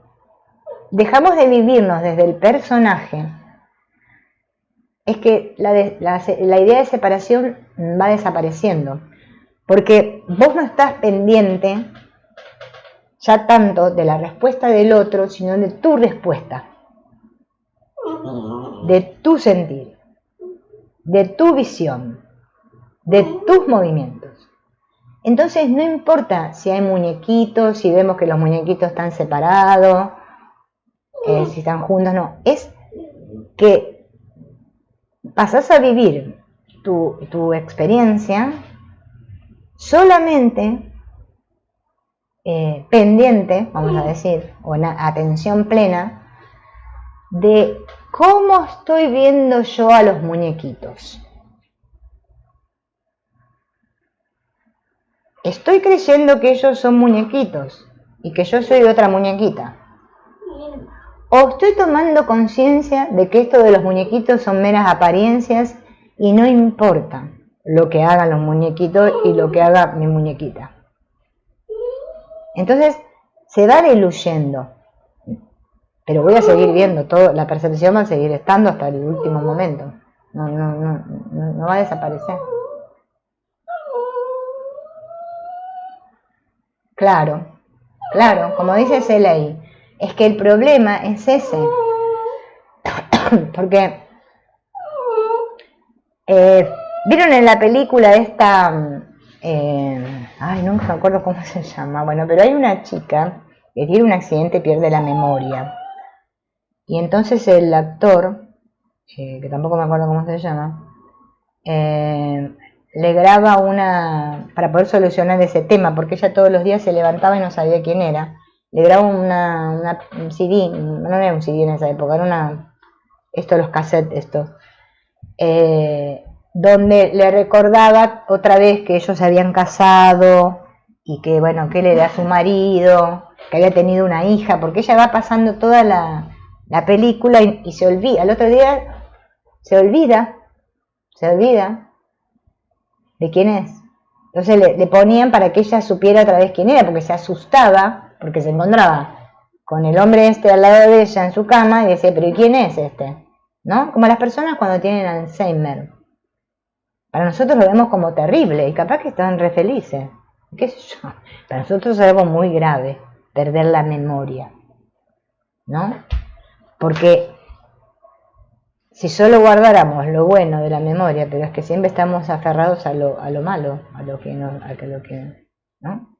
dejamos de vivirnos desde el personaje, es que la idea de separación va desapareciendo. Porque vos no estás pendiente ya tanto de la respuesta del otro, sino de tu respuesta, de tu sentir, de tu visión, de tus movimientos. Entonces no importa si hay muñequitos, si vemos que los muñequitos están separados, si están juntos, no. Es que pasás a vivir tu experiencia solamente pendiente, vamos a decir, o en atención plena, de cómo estoy viendo yo a los muñequitos. Estoy creyendo que ellos son muñequitos y que yo soy otra muñequita. O estoy tomando conciencia de que esto de los muñequitos son meras apariencias y no importa lo que hagan los muñequitos y lo que haga mi muñequita. Entonces se va diluyendo, pero voy a seguir viendo todo, la percepción va a seguir estando hasta el último momento. No va a desaparecer. Claro, como dice Seley, es que el problema es ese, porque vieron en la película esta, nunca me acuerdo cómo se llama, bueno, pero hay una chica que tiene un accidente y pierde la memoria, y entonces el actor, que tampoco me acuerdo cómo se llama, le graba para poder solucionar ese tema, porque ella todos los días se levantaba y no sabía quién era. Le graba un CD, no era un CD en esa época, era los cassettes, donde le recordaba otra vez que ellos se habían casado y que, bueno, que él era su marido, que había tenido una hija, porque ella va pasando toda la película y se olvida, al otro día se olvida de quién es. Entonces le ponían para que ella supiera otra vez quién era, porque se asustaba, porque se encontraba con el hombre al lado de ella en su cama y decía, pero ¿y quién es este? ¿No? Como las personas cuando tienen Alzheimer. Para nosotros lo vemos como terrible y capaz que están re felices. ¿Qué sé yo? Para nosotros es algo muy grave, perder la memoria, ¿no? Porque si solo guardáramos lo bueno de la memoria, pero es que siempre estamos aferrados a lo malo, a lo que no, ¿no?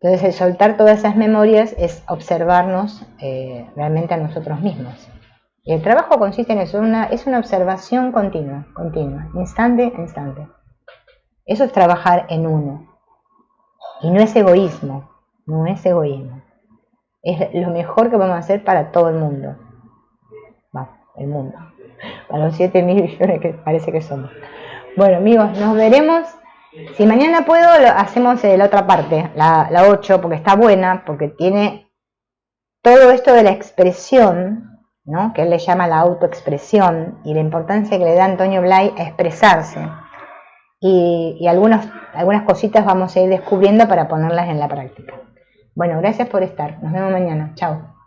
Entonces el soltar todas esas memorias es observarnos realmente a nosotros mismos. Y el trabajo consiste en eso, es una observación continua, instante a instante. Eso es trabajar en uno. Y no es egoísmo, Es lo mejor que podemos hacer para todo el mundo. El mundo. Para los 7.000 millones que parece que somos. Bueno, amigos, nos veremos. Si mañana puedo, hacemos la otra parte, la 8, porque está buena, porque tiene todo esto de la expresión, ¿no? Que él le llama la autoexpresión, y la importancia que le da Antonio Blay a expresarse. Y algunas cositas vamos a ir descubriendo para ponerlas en la práctica. Bueno, gracias por estar. Nos vemos mañana. Chao.